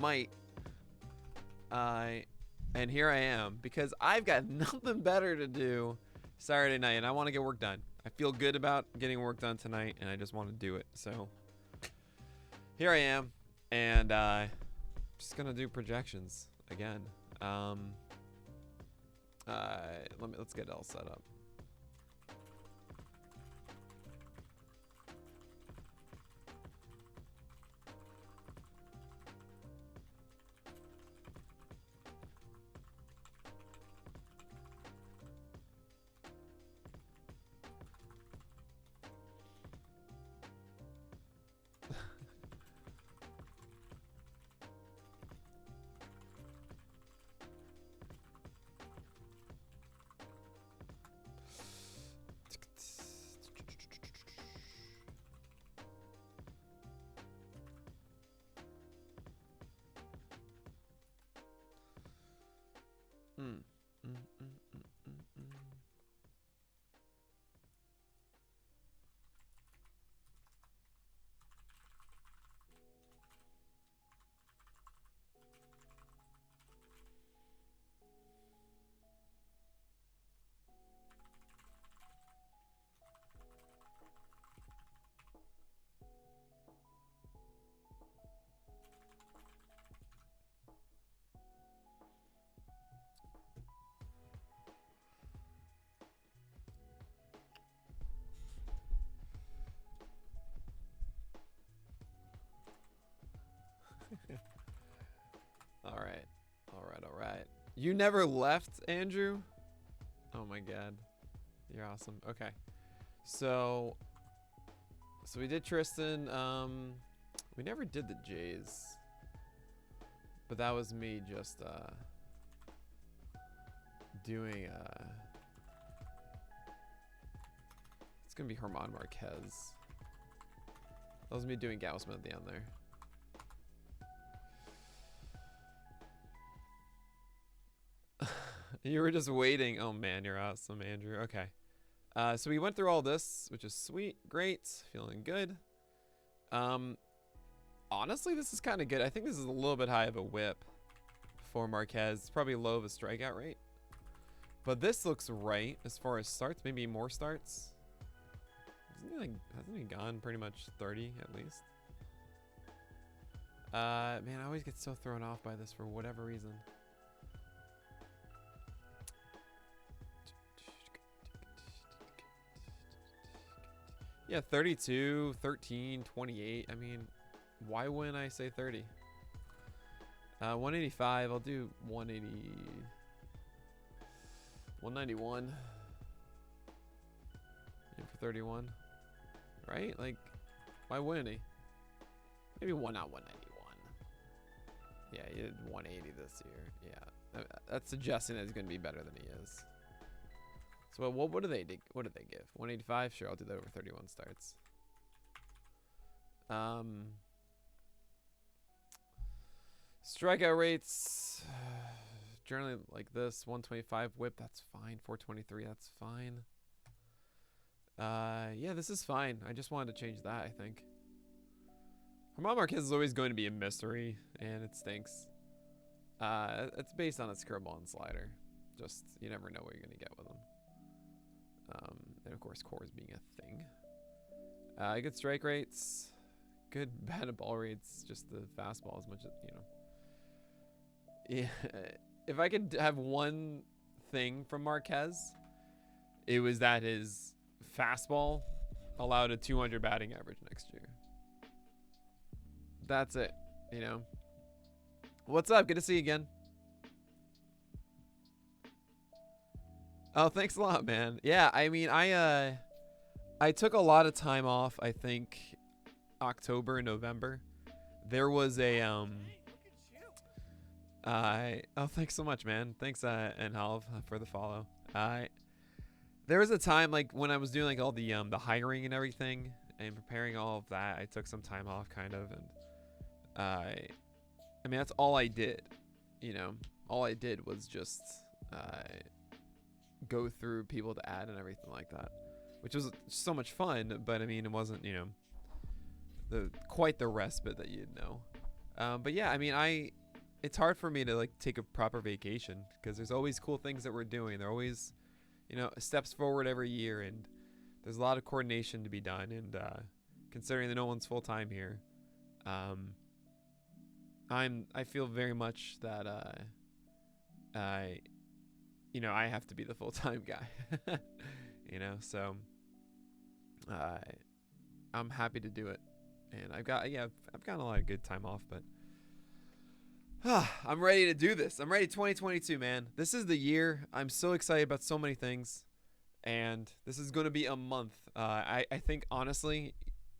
might. And here I am because I've got nothing better to do Saturday night, and I want to get work done. I feel good about getting work done tonight, and I just want to do it. So here I am, and just gonna do projections again. Let's get it all set up. All right. You never left, Andrew? Oh my god. You're awesome. Okay. So we did Tristan. We never did the Jays. But that was me just doing it's gonna be Herman Marquez. That was me doing Gausman at the end there. You were just waiting. Oh man, you're awesome, Andrew. Okay. So we went through all this, which is sweet. Great. Feeling good. Honestly, this is kind of good. I think this is a little bit high of a whip for Marquez. It's probably low of a strikeout rate. But this looks right as far as starts. Maybe more starts. Hasn't he gone pretty much 30 at least? Man, I always get so thrown off by this for whatever reason. Yeah, 32, 13, 28. I mean, why wouldn't I say 30? 185. I'll do 180. 191. Yeah, for 31. Right? Like, why wouldn't he? Maybe not 191. Yeah, he did 180 this year. Yeah, that's suggesting that he's going to be better than he is. So what do they give? 185? Sure, I'll do that over 31 starts. Strikeout rates, generally like this. 125 whip, that's fine. 423, that's fine. Yeah, this is fine. I just wanted to change that, I think. Herman Marquez is always going to be a mystery, and it stinks. It's based on a curveball and slider. Just, you never know what you're going to get with them. And of course, cores being a thing. Good strike rates, good batted ball rates, just the fastball as much as, you know. Yeah, if I could have one thing from Marquez, it was that his fastball allowed a 200 batting average next year. That's it, you know. What's up? Good to see you again. Oh, thanks a lot, man. Yeah, I mean, I took a lot of time off. I think October and November. There was a oh, thanks so much, man. Thanks and Halv for the follow. There was a time like when I was doing like all the hiring and everything and preparing all of that. I took some time off, kind of, and I mean that's all I did. You know, all I did was just go through people to add and everything like that, which was so much fun. But I mean, it wasn't, you know, quite the respite that you'd know. But yeah, I mean, it's hard for me to like take a proper vacation because there's always cool things that we're doing. There are always, steps forward every year, and there's a lot of coordination to be done. And considering that no one's full time here, I feel very much that I have to be the full time guy. So I'm happy to do it, and I've gotten a lot of good time off, but I'm ready to do this. I'm ready. 2022, man. This is the year. I'm so excited about so many things, and this is going to be a month. I think honestly,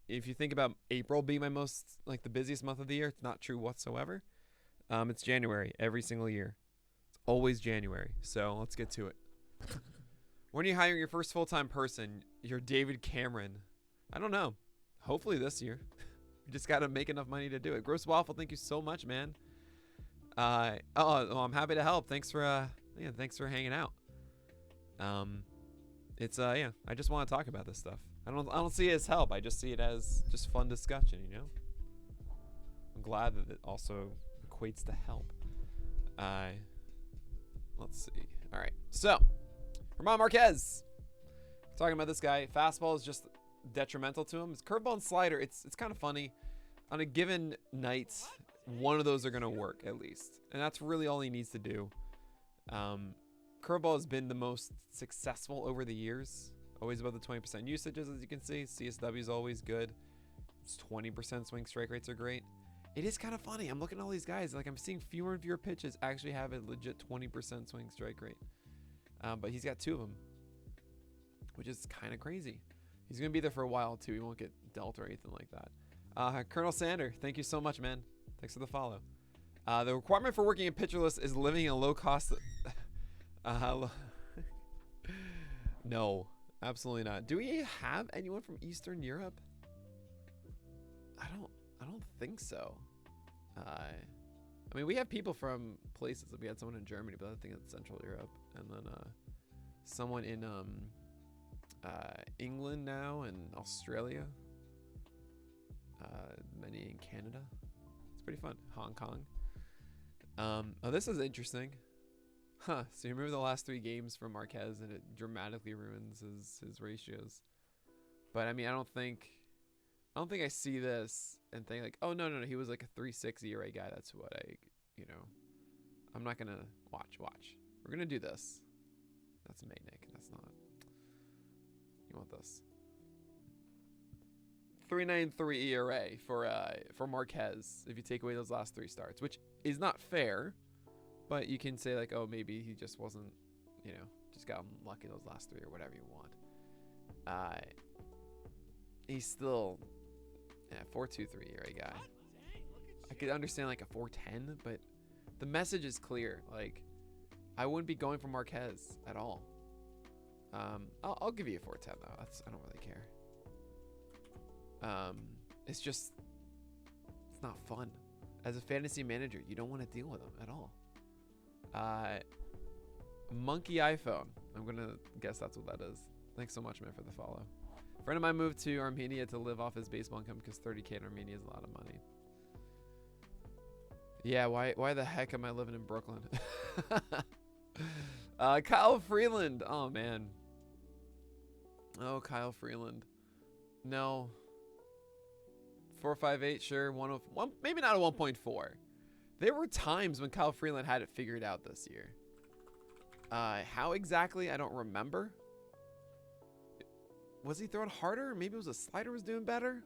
if you think about April being my the busiest month of the year, it's not true whatsoever. It's January every single year. It's always January. So let's get to it. When are you hiring your first full-time person? You're David Cameron. I don't know. Hopefully this year. We just got to make enough money to do it. Gross Waffle, thank you so much, man. I'm happy to help. Thanks for hanging out. I just want to talk about this stuff. I don't see it as help. I just see it as just fun discussion, I'm glad that it also equates to help. Let's see. All right. So, German Marquez. Talking about this guy. Fastball is just detrimental to him. His curveball and slider, it's kind of funny. On a given night, one of those are going to work at least. And that's really all he needs to do. Curveball has been the most successful over the years. Always above the 20% usages, as you can see. CSW is always good. It's 20% swing strike rates are great. It is kind of funny. I'm looking at all these guys. Like, I'm seeing fewer and fewer pitches actually have a legit 20% swing strike rate. But he's got 2 of them, which is kind of crazy. He's going to be there for a while, too. He won't get dealt or anything like that. Colonel Sander, thank you so much, man. Thanks for the follow. The requirement for working in pitcherless is living in a low-cost... No, absolutely not. Do we have anyone from Eastern Europe? I don't think so. I mean, we have people from places. We had someone in Germany, but I think it's Central Europe, and then someone in England now, and Australia. Many in Canada. It's pretty fun. Hong Kong. Oh, this is interesting. Huh. So you remember the last 3 games from Marquez, and it dramatically ruins his ratios. But I mean, I don't think I see this and think like, oh no, he was like a 3.6 ERA guy. That's what I'm not gonna watch. We're gonna do this. That's Maynick. That's not. You want this? 3.93 ERA for Marquez if you take away those last 3 starts, which is not fair. But you can say like, oh, maybe he just wasn't, just got unlucky those last 3 or whatever you want. He's still, 4.23 ERA guy. I could understand like a 4.10, but the message is clear. Like, I wouldn't be going for Marquez at all. I'll give you a 4.10 though. I don't really care. It's not fun. As a fantasy manager, you don't want to deal with him at all. Monkey iPhone. I'm gonna guess that's what that is. Thanks so much, man, for the follow. A friend of mine moved to Armenia to live off his baseball income because 30K in Armenia is a lot of money. Yeah, why the heck am I living in Brooklyn? Kyle Freeland. Oh man. Oh, Kyle Freeland. No. 4.58, sure. 101, maybe not a 1.4. There were times when Kyle Freeland had it figured out this year. How exactly? I don't remember. Was he throwing harder? Maybe it was a slider was doing better.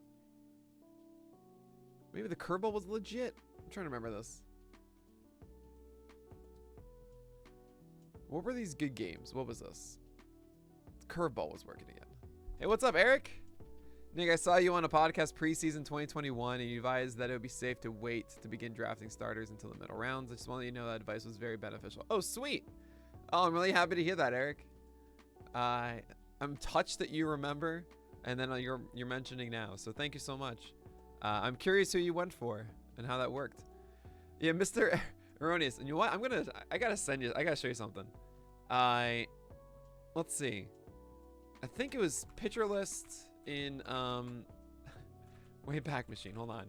Maybe the curveball was legit. I'm trying to remember this. What were these good games? What was this? Curveball was working again. Hey, what's up, Eric? Nick, I saw you on a podcast preseason 2021, and you advised that it would be safe to wait to begin drafting starters until the middle rounds. I just want to let you know that advice was very beneficial. Oh, sweet. Oh, I'm really happy to hear that, Eric. I'm touched that you remember, and then you're mentioning now. So thank you so much. I'm curious who you went for and how that worked. Yeah, Mr. Erroneous. And you know what? I gotta show you something. Let's see. I think it was Pitcher List in Wayback Machine. Hold on.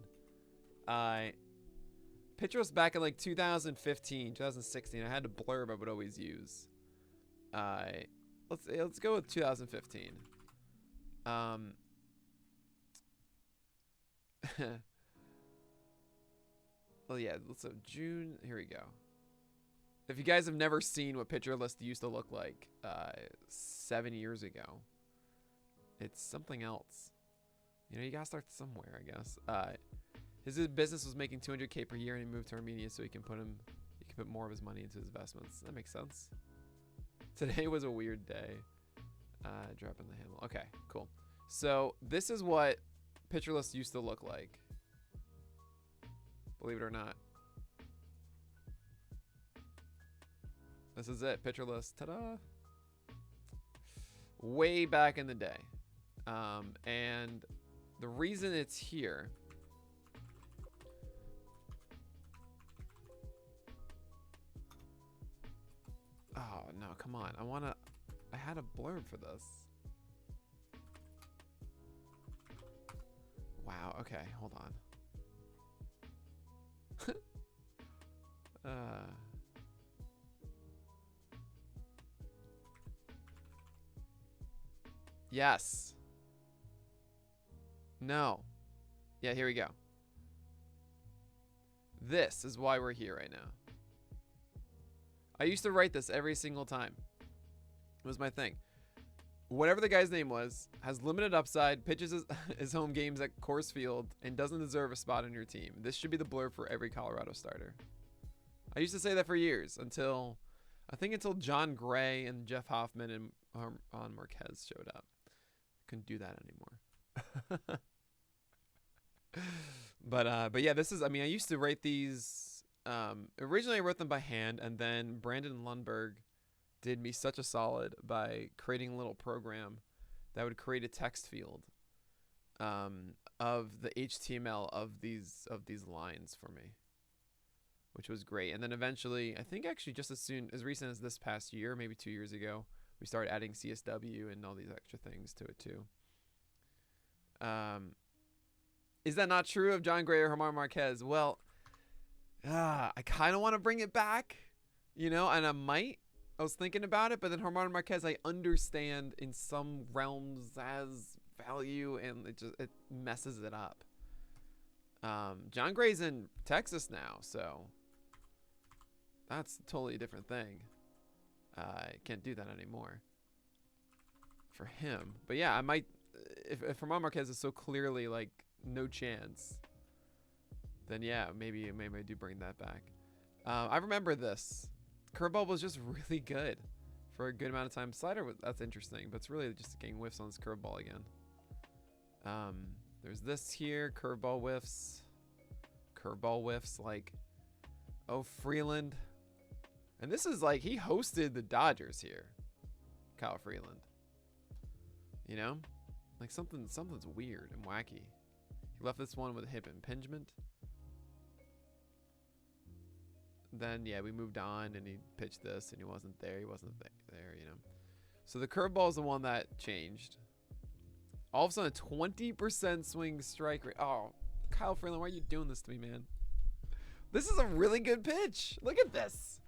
Pitcher list back in like 2015, 2016. I had a blurb I would always use. Let's go with 2015. Well, yeah, so June, here we go. If you guys have never seen what pitcher list used to look like 7 years ago, it's something else. You know, you gotta start somewhere, I guess. His business was making $200K per year, and he moved to Armenia so he can put more of his money into his investments. That makes sense. Today was a weird day. Dropping the handle. Okay, cool. So this is what pitcher list used to look like. Believe it or not. This is it. Pitcher list. Ta-da. Way back in the day. And the reason it's here. Oh, no, come on. I had a blurb for this. Wow, okay, hold on. Yes. No. Yeah, here we go. This is why we're here right now. I used to write this every single time. It was my thing. Whatever the guy's name was, has limited upside, pitches his home games at Coors Field, and doesn't deserve a spot on your team. This should be the blurb for every Colorado starter. I used to say that for years until John Gray and Jeff Hoffman and Ron Marquez showed up. I couldn't do that anymore. But yeah, this is, I mean, I used to write these, originally I wrote them by hand, and then Brandon Lundberg did me such a solid by creating a little program that would create a text field of the HTML of these lines for me, which was great. And then eventually, I think actually just as recent as this past year, maybe 2 years ago, we started adding CSW and all these extra things to it too. Is that not true of John Gray or Germán Marquez? Well, I kind of want to bring it back, you know, and I might. I was thinking about it, but then Germán Marquez, I understand in some realms has value, and it messes it up. John Gray's in Texas now, so that's a totally different thing. I can't do that anymore for him. But yeah, I might, if Germán Marquez is so clearly like no chance, then yeah, maybe I do bring that back. I remember this. Curveball was just really good for a good amount of time. Slider, that's interesting, but it's really just getting whiffs on this curveball again. There's this here, curveball whiffs, like, oh, Freeland. And this is like, he hosted the Dodgers here, Kyle Freeland. You know, like something's weird and wacky. He left this one with a hip impingement. Then, yeah, we moved on, and he pitched this, and he wasn't there. He wasn't there, you know. So the curveball is the one that changed. All of a sudden, a 20% swing strike rate. Oh, Kyle Freeland, why are you doing this to me, man? This is a really good pitch. Look at this.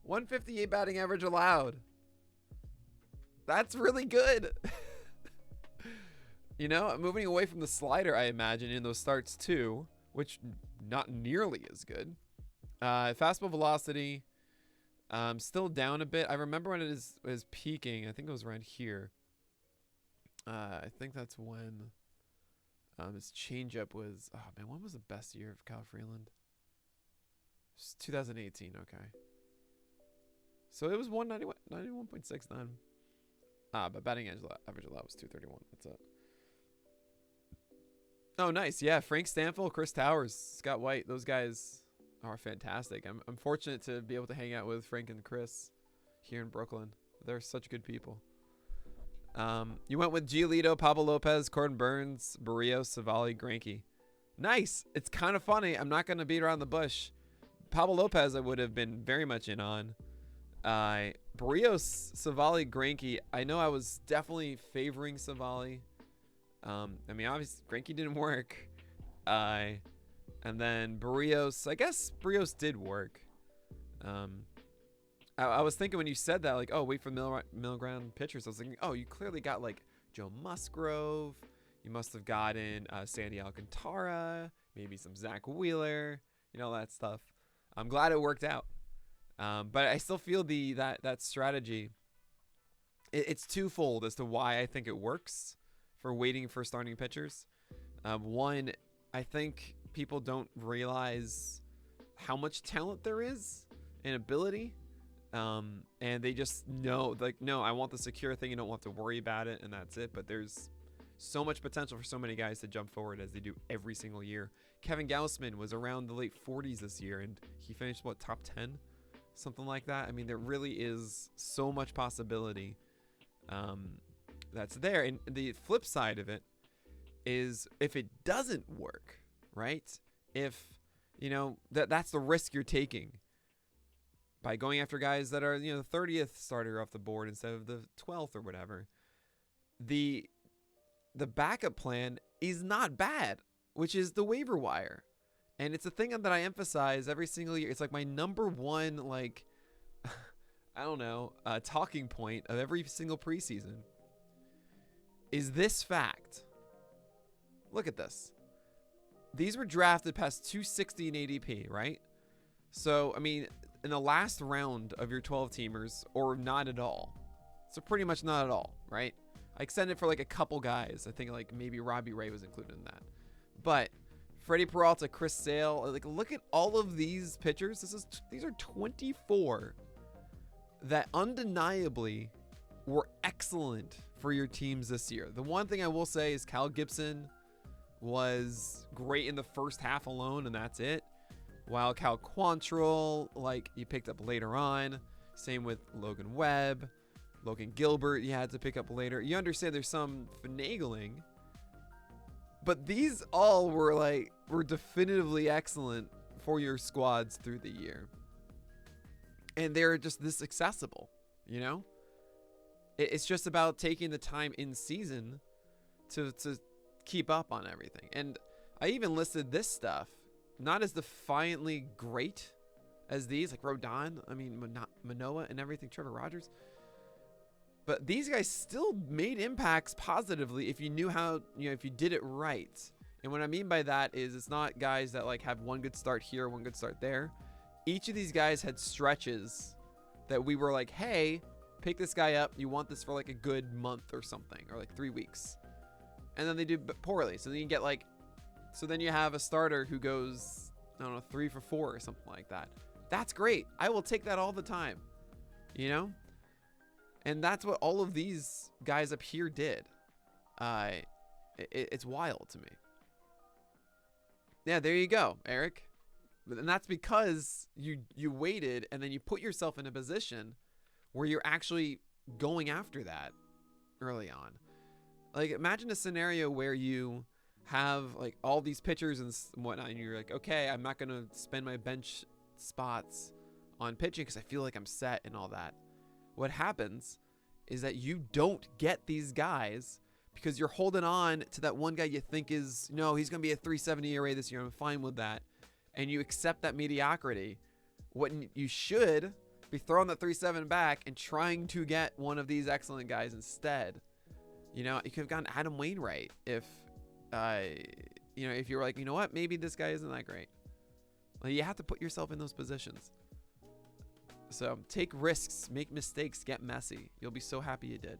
158 batting average allowed. That's really good. You know, moving away from the slider, I imagine, in those starts too, which not nearly as good. Fastball velocity, still down a bit. I remember when it is peaking. I think it was around here. I think that's when his changeup was. Oh man, when was the best year of Kyle Freeland? 2018. Okay. So it was 91.69. But batting average allowed was 231. That's it. Oh, nice. Yeah, Frank Stanfield, Chris Towers, Scott White. Those guys are fantastic. I'm fortunate to be able to hang out with Frank and Chris here in Brooklyn. They're such good people. You went with Giolito, Pablo Lopez, Corbin Burns, Barrios, Savali, Greinke. Nice. It's kind of funny. I'm not going to beat around the bush. Pablo Lopez I would have been very much in on. Barrios, Savali, Greinke. I know I was definitely favoring Savali. I mean, obviously, Greinke didn't work. And And then Barrios, I guess Barrios did work. I was thinking when you said that, like, oh, wait for middle ground pitchers. I was thinking, oh, you clearly got like Joe Musgrove. You must have gotten Sandy Alcantara, maybe some Zach Wheeler, all that stuff. I'm glad it worked out. But I still feel that strategy. It's twofold as to why I think it works for waiting for starting pitchers. One, I think people don't realize how much talent there is and ability. And they just know, like, no, I want the secure thing. You don't have to worry about it, and that's it. But there's so much potential for so many guys to jump forward as they do every single year. Kevin Gausman was around the late 40s this year, and he finished, top 10? Something like that. I mean, there really is so much possibility that's there. And the flip side of it is if it doesn't work, right? If, that's the risk you're taking by going after guys that are, the 30th starter off the board instead of the 12th or whatever. The backup plan is not bad, which is the waiver wire. And it's a thing that I emphasize every single year. It's like my number one, I don't know, talking point of every single preseason is this fact. Look at this. These were drafted past 260 in ADP, right? So, I mean, in the last round of your 12 teamers, or not at all. So pretty much not at all, right? I extended for like a couple guys. I think like maybe Robbie Ray was included in that. But Freddie Peralta, Chris Sale, like look at all of these pitchers. These are 24 that undeniably were excellent for your teams this year. The one thing I will say is Cal Gibson was great in the first half alone, and that's it. While Cal Quantrill, like you picked up later on. Same with Logan Webb. Logan Gilbert, you had to pick up later. You understand there's some finagling, but these all were definitively excellent for your squads through the year. And they're just this accessible, It's just about taking the time in season to keep up on everything. And I even listed this stuff, not as defiantly great as these, like Rodon, Manoah and everything, Trevor Rogers. But these guys still made impacts positively if you knew how, if you did it right. And what I mean by that is it's not guys that have one good start here, one good start there. Each of these guys had stretches that we were like, hey, pick this guy up. You want this for a good month or something, or 3 weeks. And then they do poorly. So then you get so then you have a starter who goes, 3 for 4 or something like that. That's great. I will take that all the time, And that's what all of these guys up here did. It's wild to me. Yeah, there you go, Eric. And that's because you waited and then you put yourself in a position where you're actually going after that early on. Imagine a scenario where you have all these pitchers and whatnot, and you're like, okay, I'm not going to spend my bench spots on pitching because I feel like I'm set and all that. What happens is that you don't get these guys because you're holding on to that one guy you think is, he's going to be a 3.70 ERA this year. I'm fine with that. And you accept that mediocrity. What you should be throwing that 3.7 back and trying to get one of these excellent guys instead. You could have gotten Adam Wainwright if you were like, you know what, maybe this guy isn't that great. You have to put yourself in those positions. So take risks, make mistakes, get messy. You'll be so happy you did.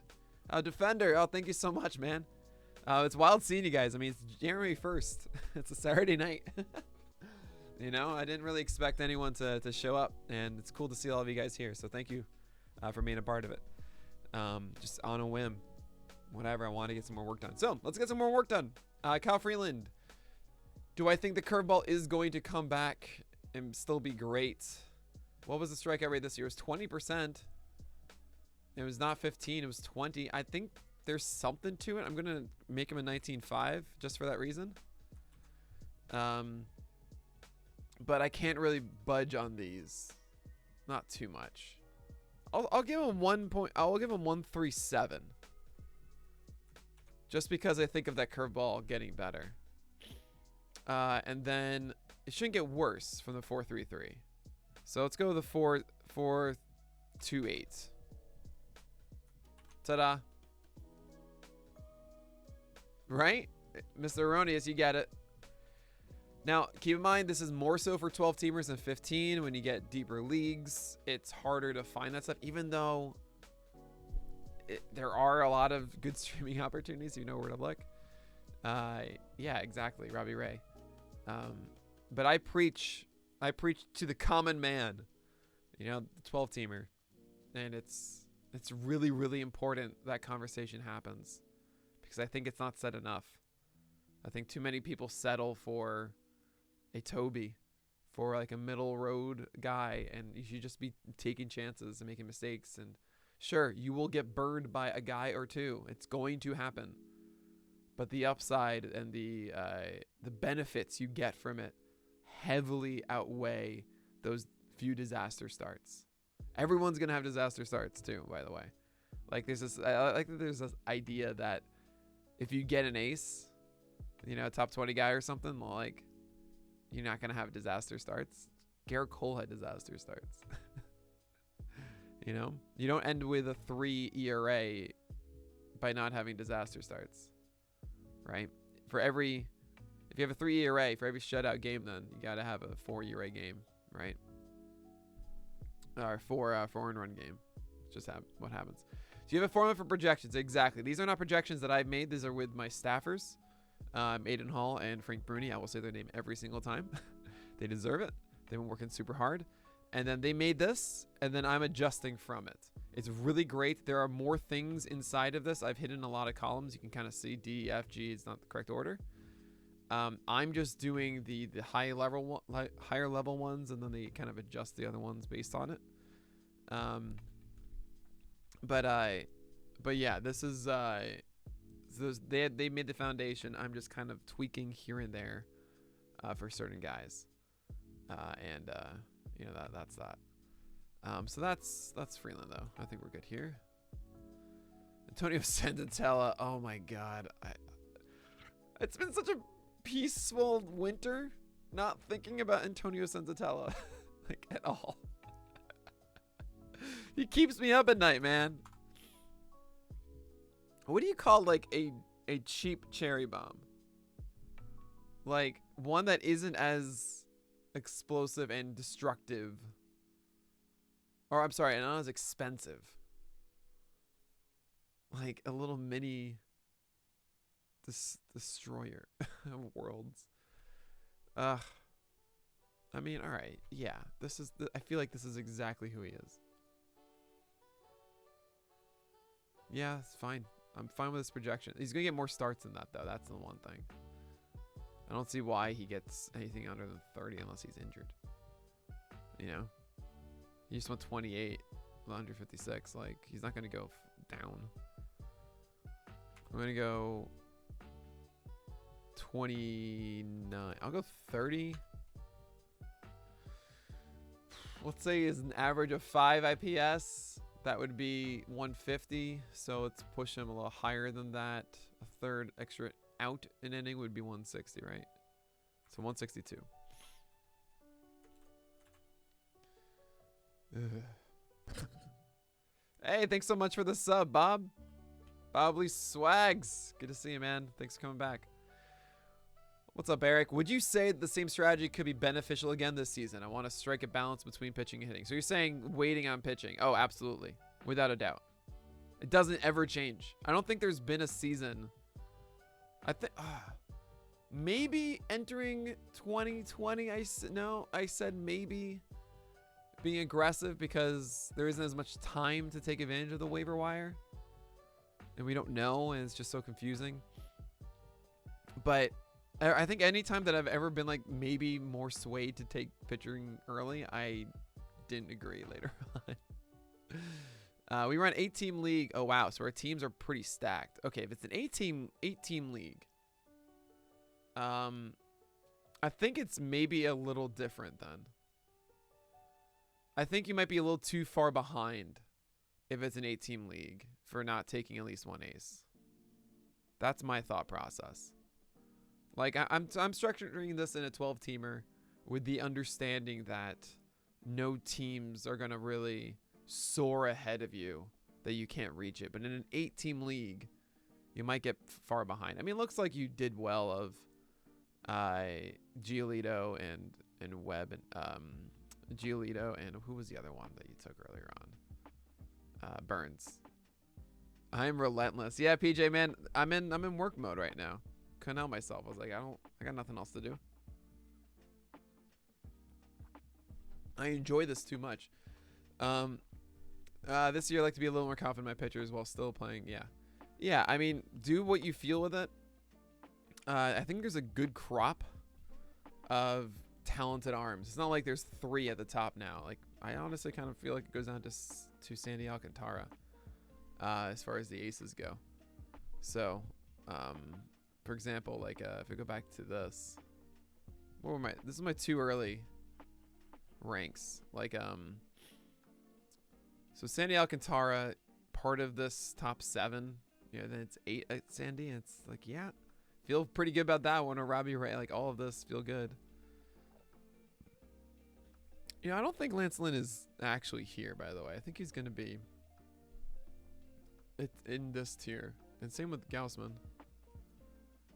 Defender, thank you so much, man. It's wild seeing you guys. It's January 1st. It's a Saturday night. I didn't really expect anyone to show up, and it's cool to see all of you guys here. So thank you for being a part of it. Just on a whim, whatever. I want to get some more work done. So let's get some more work done. Kyle Freeland. Do I think the curveball is going to come back and still be great? What was the strikeout rate this year? It was 20%. It was not 15. It was 20. I think there's something to it. I'm going to make him a 19.5 just for that reason. But I can't really budge on these. Not too much. I'll give him 1 point. I'll give him 137. Just because I think of that curveball getting better. And then it shouldn't get worse from the 4-3-3. So let's go with the 4-4-2-8. Ta-da. Right? Mr. Erroneous, you get it. Now, keep in mind, this is more so for 12 teamers than 15. When you get deeper leagues, it's harder to find that stuff, even though there are a lot of good streaming opportunities. You know where to look. Yeah, exactly. Robbie Ray. But I preach to the common man, you know, the 12 teamer. And it's really, really important that conversation happens, because I think it's not said enough. I think too many people settle for a Toby, for like a middle road guy, and you should just be taking chances and making mistakes. And sure, you will get burned by a guy or two. It's going to happen. But the upside and the benefits you get from it heavily outweigh those few disaster starts. Everyone's gonna have disaster starts too, by the way. Like there's this, I like that there's this idea that if you get an ace, you know, a top 20 guy or something, like you're not gonna have disaster starts. Garrett Cole had disaster starts. You know, you don't end with a 3 ERA by not having disaster starts, right? If you have a 3 ERA for every shutout game, then you got to have a 4 ERA game, right? Or 4 and run game. It's just what happens. So you have a formula for projections. Exactly. These are not projections that I've made. These are with my staffers, Aiden Hall and Frank Bruni. I will say their name every single time. They deserve it. They've been working super hard. And then they made this, and then I'm adjusting from it. It's really great. There are more things inside of this. I've hidden a lot of columns. You can kind of see D, F, G. It's not the correct order. I'm just doing the higher level ones, and then they kind of adjust the other ones based on it. But yeah, this is they made the foundation. I'm just kind of tweaking here and there for certain guys, and you know, that's that. So that's Freeland though. I think we're good here. Antonio Centella. Oh my God, it's been such a peaceful winter, not thinking about Antonio Centella like at all. He keeps me up at night, man. What do you call like a cheap cherry bomb? Like one that isn't as explosive and destructive, or I'm sorry, not as expensive. Like a little mini destroyer of worlds. I mean, all right, yeah. I feel like this is exactly who he is. Yeah, it's fine. I'm fine with this projection. He's gonna get more starts than that, though. That's the one thing. I don't see why he gets anything under than 30 unless he's injured. You know, he just went 28 with 156. Like, he's not gonna go down. I'm gonna go 29. I'll go 30. Let's say is an average of 5 IPS. That would be 150. So let's push him a little higher than that. A third extra out an inning would be 160, right? So 162. Hey, thanks so much for the sub, Bob. Bobbly Swags. Good to see you, man. Thanks for coming back. What's up, Eric? Would you say the same strategy could be beneficial again this season? I want to strike a balance between pitching and hitting. So you're saying waiting on pitching. Oh, absolutely. Without a doubt. It doesn't ever change. I don't think there's been a season. I think maybe entering 2020. I said maybe being aggressive because there isn't as much time to take advantage of the waiver wire. And we don't know, and it's just so confusing. But I think any time that I've ever been like maybe more swayed to take pitching early, I didn't agree later on. We run 8-team league. Oh wow, so our teams are pretty stacked. Okay, if it's an 8-team league, I think it's maybe a little different then. I think you might be a little too far behind if it's an 8-team league for not taking at least one ace. That's my thought process. Like I'm structuring this in a 12-teamer with the understanding that no teams are going to really soar ahead of you, that you can't reach it. But in an 8-team league, you might get far behind. I mean, it looks like you did well of Giolito and Webb and Giolito, and who was the other one that you took earlier on? Burns. I'm relentless. Yeah, PJ, man, I'm in work mode right now. Couldn't help myself. I was like, I got nothing else to do. I enjoy this too much. This year I like to be a little more confident in my pitchers while still playing. Yeah. I mean, do what you feel with it. I think there's a good crop of talented arms. It's not like there's 3 at the top now. Like, I honestly kind of feel like it goes down to Sandy Alcantara as far as the aces go. So, for example, like if we go back to this, this is my 2 early ranks. Like, so Sandy Alcantara, part of this top 7. Yeah, then it's 8 at Sandy. And it's like, yeah, feel pretty good about that one. Or Robbie Ray, like all of this feel good. You know, I don't think Lance Lynn is actually here, by the way. I think he's going to be in this tier. And same with Gausman.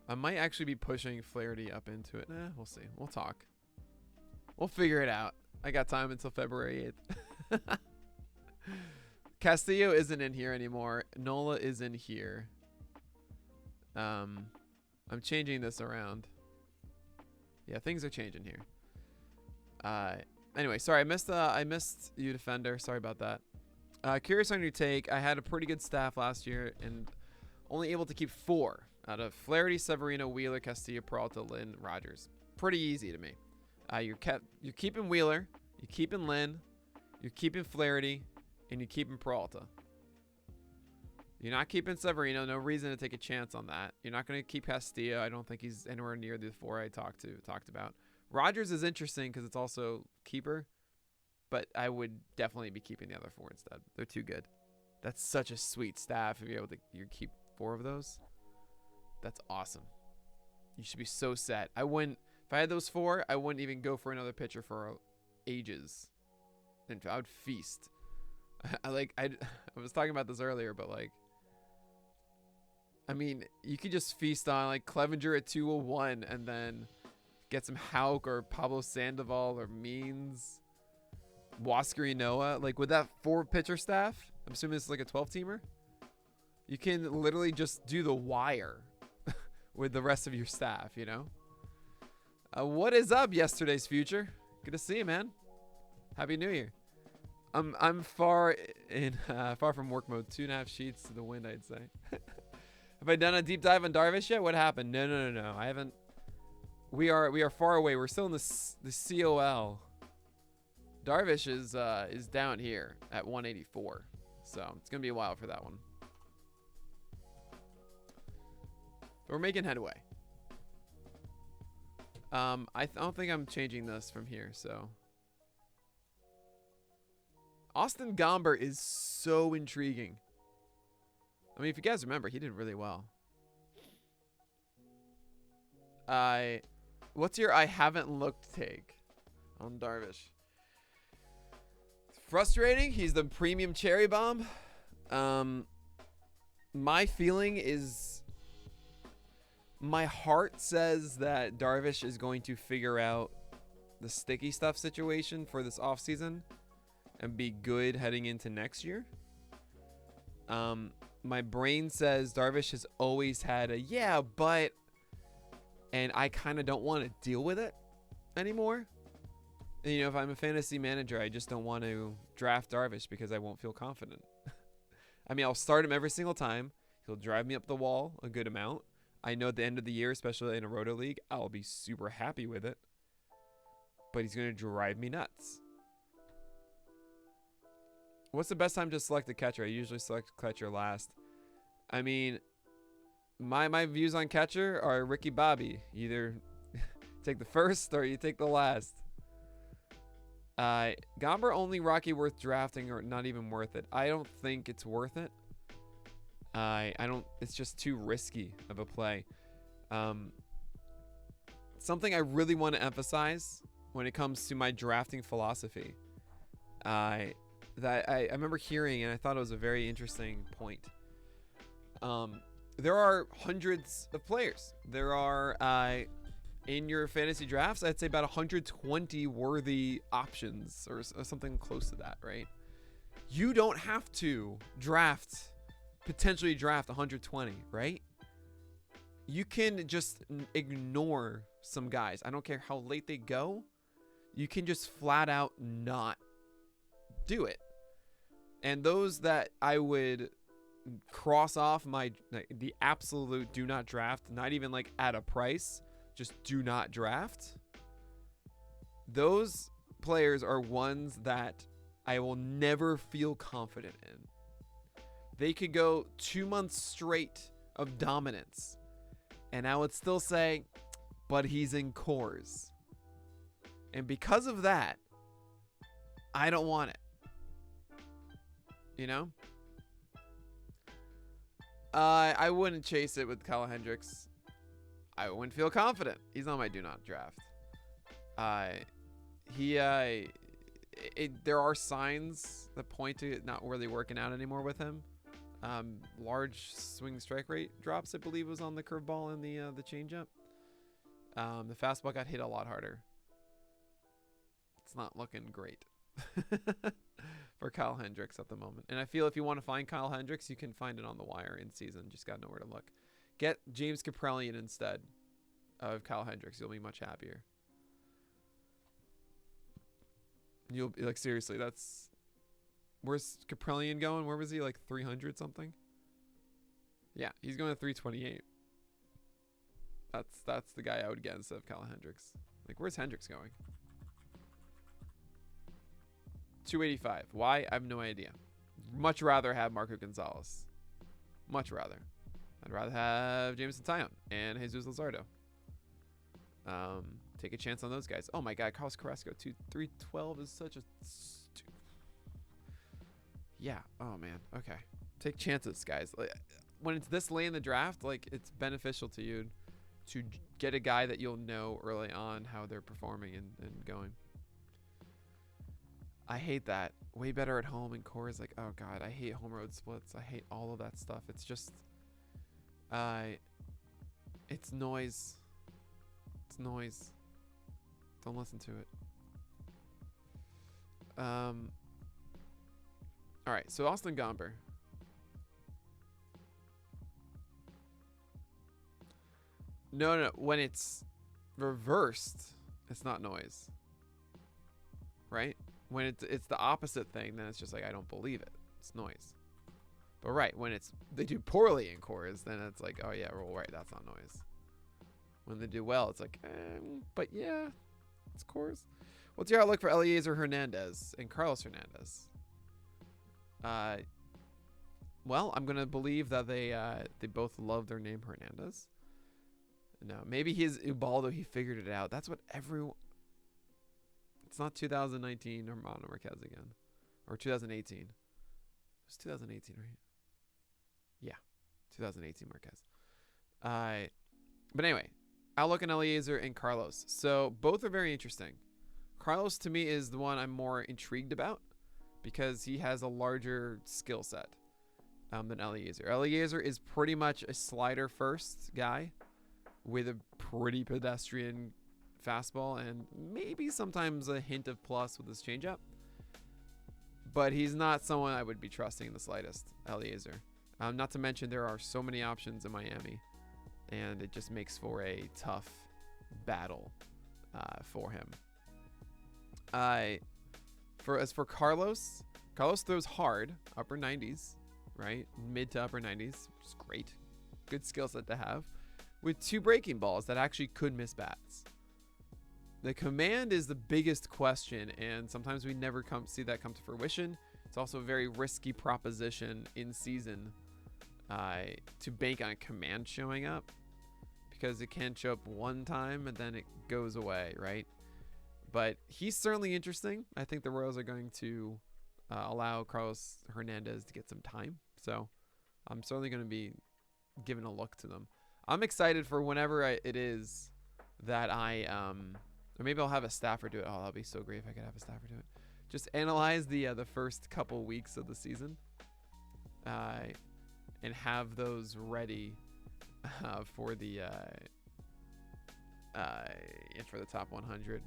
I might actually be pushing Flaherty up into it. We'll see. We'll talk. We'll figure it out. I got time until February 8th. Castillo isn't in here anymore. Nola is in here. I'm changing this around. Yeah, things are changing here. Anyway, sorry, I missed you, defender. Sorry about that. Curious on your take. I had a pretty good staff last year and only able to keep 4 out of Flaherty, Severino, Wheeler, Castillo, Peralta, Lynn, Rogers. Pretty easy to me. You're keeping Wheeler, you're keeping Lynn, you're keeping Flaherty, and you're keeping Peralta. You're not keeping Severino. No reason to take a chance on that. You're not going to keep Castillo. I don't think he's anywhere near the 4 I talked about. Rogers is interesting because it's also keeper, but I would definitely be keeping the other 4 instead. They're too good. That's such a sweet staff if you're able to keep 4 of those. That's awesome. You should be so set. I wouldn't, if I had those 4, I wouldn't even go for another pitcher for ages. And I would feast. I was talking about this earlier, but like, I mean, you could just feast on like Clevenger at 201 and then get some Houck or Pablo Sandoval or Means, Waskeri Noah. Like with that 4 pitcher staff, I'm assuming it's like a 12-teamer. You can literally just do the wire with the rest of your staff, you know? What is up, yesterday's future? Good to see you, man. Happy New Year. I'm far from work mode. 2.5 sheets to the wind, I'd say. Have I done a deep dive on Darvish yet? What happened? No. I haven't. We are far away. We're still in the COL. Darvish is down here at 184, so it's gonna be a while for that one. But we're making headway. I don't think I'm changing this from here. So Austin Gomber is so intriguing. I mean, if you guys remember, he did really well. What's your I haven't looked take on Darvish? Frustrating. He's the premium cherry bomb. My feeling is, my heart says that Darvish is going to figure out the sticky stuff situation for this offseason and be good heading into next year. My brain says Darvish has always had a yeah, but, and I kind of don't want to deal with it anymore. And, you know, if I'm a fantasy manager, I just don't want to draft Darvish because I won't feel confident. I mean, I'll start him every single time. He'll drive me up the wall a good amount. I know at the end of the year, especially in a roto league, I'll be super happy with it. But he's going to drive me nuts. What's the best time to select a catcher? I usually select catcher last. I mean, my views on catcher are Ricky Bobby. Either take the first or you take the last. Gomber only Rocky worth drafting or not even worth it. I don't think it's worth it. I don't. It's just too risky of a play. Something I really want to emphasize when it comes to my drafting philosophy. I remember hearing, and I thought it was a very interesting point. There are hundreds of players. There are, in your fantasy drafts, I'd say about 120 worthy options or something close to that, right? You don't have to potentially draft 120, right? You can just ignore some guys. I don't care how late they go. You can just flat out not do it. And those that I would cross off the absolute do not draft, not even like at a price, just do not draft. Those players are ones that I will never feel confident in. They could go 2 months straight of dominance, and I would still say, but he's in cores. And because of that, I don't want it. You know? I wouldn't chase it with Kyle Hendricks. I wouldn't feel confident. He's on my do not draft. There are signs that point to it not really working out anymore with him. Large swing strike rate drops, I believe, was on the curveball and the changeup. The fastball got hit a lot harder. It's not looking great for Kyle Hendricks at the moment. And I feel if you want to find Kyle Hendricks, you can find it on the wire in season. Just got to know where to look. Get James Kaprielian instead of Kyle Hendricks. You'll be much happier. You'll be like, seriously, where's Kaprielian going? Where was he? Like 300 something? Yeah, he's going to 328. That's the guy I would get instead of Kyle Hendricks. Like, where's Hendricks going? 285. Why? I have no idea. Much rather have Marco Gonzalez. Much rather. I'd rather have Jameson Taillon and Jesus Luzardo. Take a chance on those guys. Oh my God, Carlos Carrasco 312 is such a. Yeah. Oh man. Okay. Take chances, guys. Like, when it's this late in the draft, like it's beneficial to you to get a guy that you'll know early on how they're performing and going. I hate that. Way better at home and core is like, oh God, I hate home road splits. I hate all of that stuff. It's just, it's noise. It's noise. Don't listen to it. All right, so Austin Gomber. No. When it's reversed, it's not noise. Right? When it's the opposite thing, then it's just like, I don't believe it. It's noise. But right, when they do poorly in cores, then it's like, oh yeah, well, right, that's not noise. When they do well, it's like, but yeah, it's cores. What's your outlook for Eliezer Hernandez and Carlos Hernandez? Well, I'm gonna believe that they both love their name Hernandez. No, maybe he's Ubaldo. He figured it out. That's what everyone. It's not 2019 Hermano Marquez again, or 2018. It was 2018, right? Yeah, 2018 Marquez. But anyway, outlook on Eliezer and Carlos. So both are very interesting. Carlos to me is the one I'm more intrigued about because he has a larger skill set than Eliezer. Eliezer is pretty much a slider first guy with a pretty pedestrian fastball and maybe sometimes a hint of plus with his changeup. But he's not someone I would be trusting in the slightest, Eliezer. Not to mention there are so many options in Miami, and it just makes for a tough battle for him. As for Carlos throws hard, upper 90s, right? Mid to upper 90s, which is great. Good skill set to have. With 2 breaking balls that actually could miss bats. The command is the biggest question, and sometimes we never see that come to fruition. It's also a very risky proposition in season to bank on command showing up because it can show up one time and then it goes away, right? But he's certainly interesting. I think the Royals are going to allow Carlos Hernandez to get some time. So I'm certainly going to be giving a look to them. I'm excited for whenever it is that I Or maybe I'll have a staffer do it. Oh, that'd be so great if I could have a staffer do it. Just analyze the first couple weeks of the season, and have those ready for the top 100.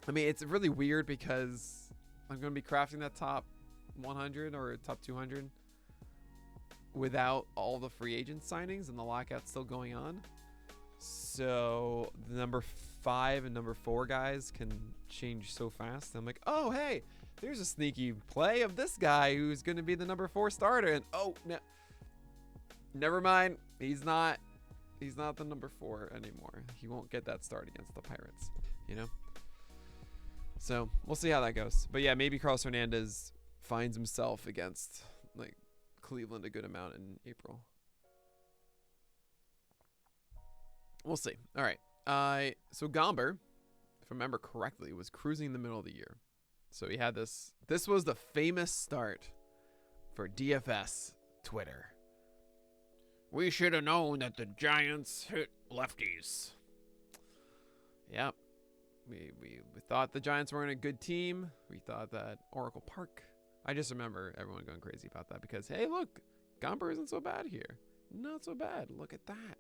I mean, it's really weird because I'm going to be crafting that top 100 or top 200 without all the free agent signings and the lockout still going on. So the number 5 and number 4 guys can change so fast. I'm like, oh, hey, there's a sneaky play of this guy who's going to be the number 4 starter. And oh, no, never mind. He's not the number 4 anymore. He won't get that start against the Pirates, you know? So we'll see how that goes. But yeah, maybe Carlos Hernandez finds himself against like Cleveland a good amount in April. We'll see. All right. So Gomber, if I remember correctly, was cruising in the middle of the year. So he had this. This was the famous start for DFS Twitter. We should have known that the Giants hit lefties. Yep. We thought the Giants weren't a good team. We thought that Oracle Park. I just remember everyone going crazy about that because, hey, look, Gomber isn't so bad here. Not so bad. Look at that.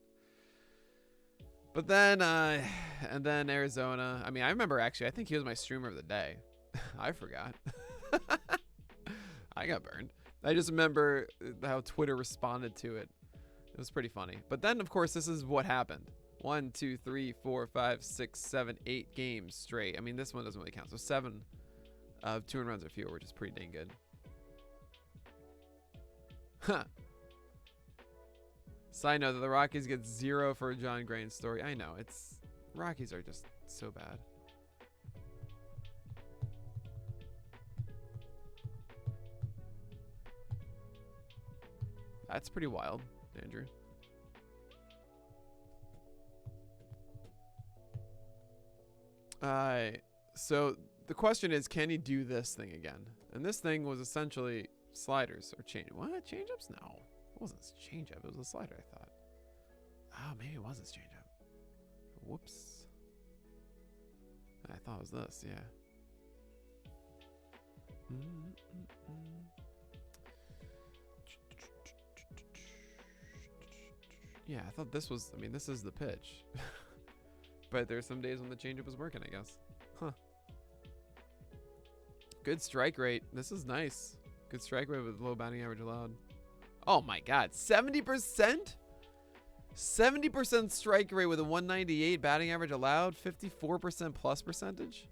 But then, and then Arizona. I mean, I remember actually, I think he was my streamer of the day. I forgot. I got burned. I just remember how Twitter responded to it. It was pretty funny. But then, of course, this is what happened. 1, 2, 3, 4, 5, 6, 7, 8 games straight. I mean, this one doesn't really count. So 7 of 200 runs or fewer, which is pretty dang good. Huh. Side note that the Rockies get 0 for a John Grain story. I know. Rockies are just so bad. That's pretty wild, Andrew. So the question is, can he do this thing again? And this thing was essentially sliders or change. What? Changeups? No. It wasn't a changeup. It was a slider, I thought. Oh, maybe it was a changeup. Whoops. I thought it was this, yeah. Yeah, I thought this was, I mean, this is the pitch. But there's some days when the changeup was working, I guess. Huh. Good strike rate. This is nice. Good strike rate with low batting average allowed. Oh my God, 70%? 70% strike rate with a 198 batting average allowed, 54% plus percentage.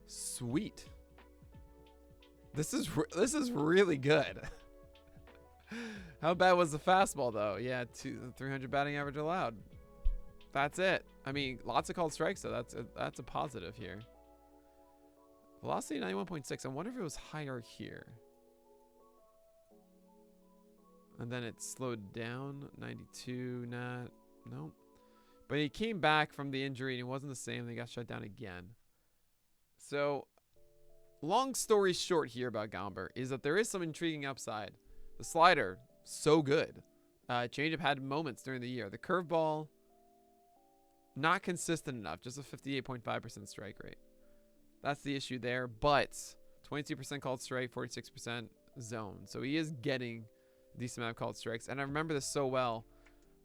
Sweet. This is really good. How bad was the fastball though? Yeah, 300 batting average allowed. That's it. I mean, lots of called strikes though. That's a positive here. Velocity 91.6. I wonder if it was higher here. And then it slowed down. 92. Nope. But he came back from the injury and he wasn't the same. They got shut down again. So, long story short here about Gomber is that there is some intriguing upside. The slider, so good. Changeup had moments during the year. The curveball, not consistent enough. Just a 58.5% strike rate. That's the issue there. But 22% called strike, 46% zone. So he is getting a decent amount of called strikes. And I remember this so well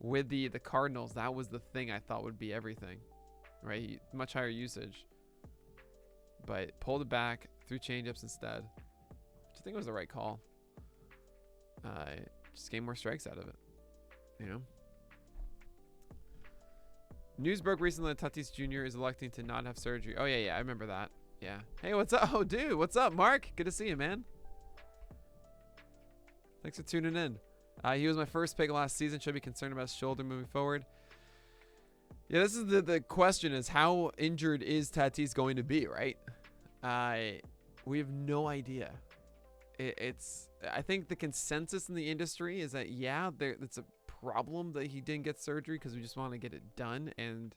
with the Cardinals. That was the thing I thought would be everything. Right? Much higher usage. But pulled it back, threw changeups instead. Which I think was the right call. Just gain more strikes out of it. You know? News broke recently that Tatis Jr. is electing to not have surgery. Oh, yeah, I remember that. Yeah. Hey, what's up? Oh, dude, what's up, Mark? Good to see you, man. Thanks for tuning in. He was my first pick last season. Should I be concerned about his shoulder moving forward? Yeah, this is the question is how injured is Tatis going to be, right? We have no idea. I think the consensus in the industry is that, yeah, it's a problem that he didn't get surgery because we just want to get it done, and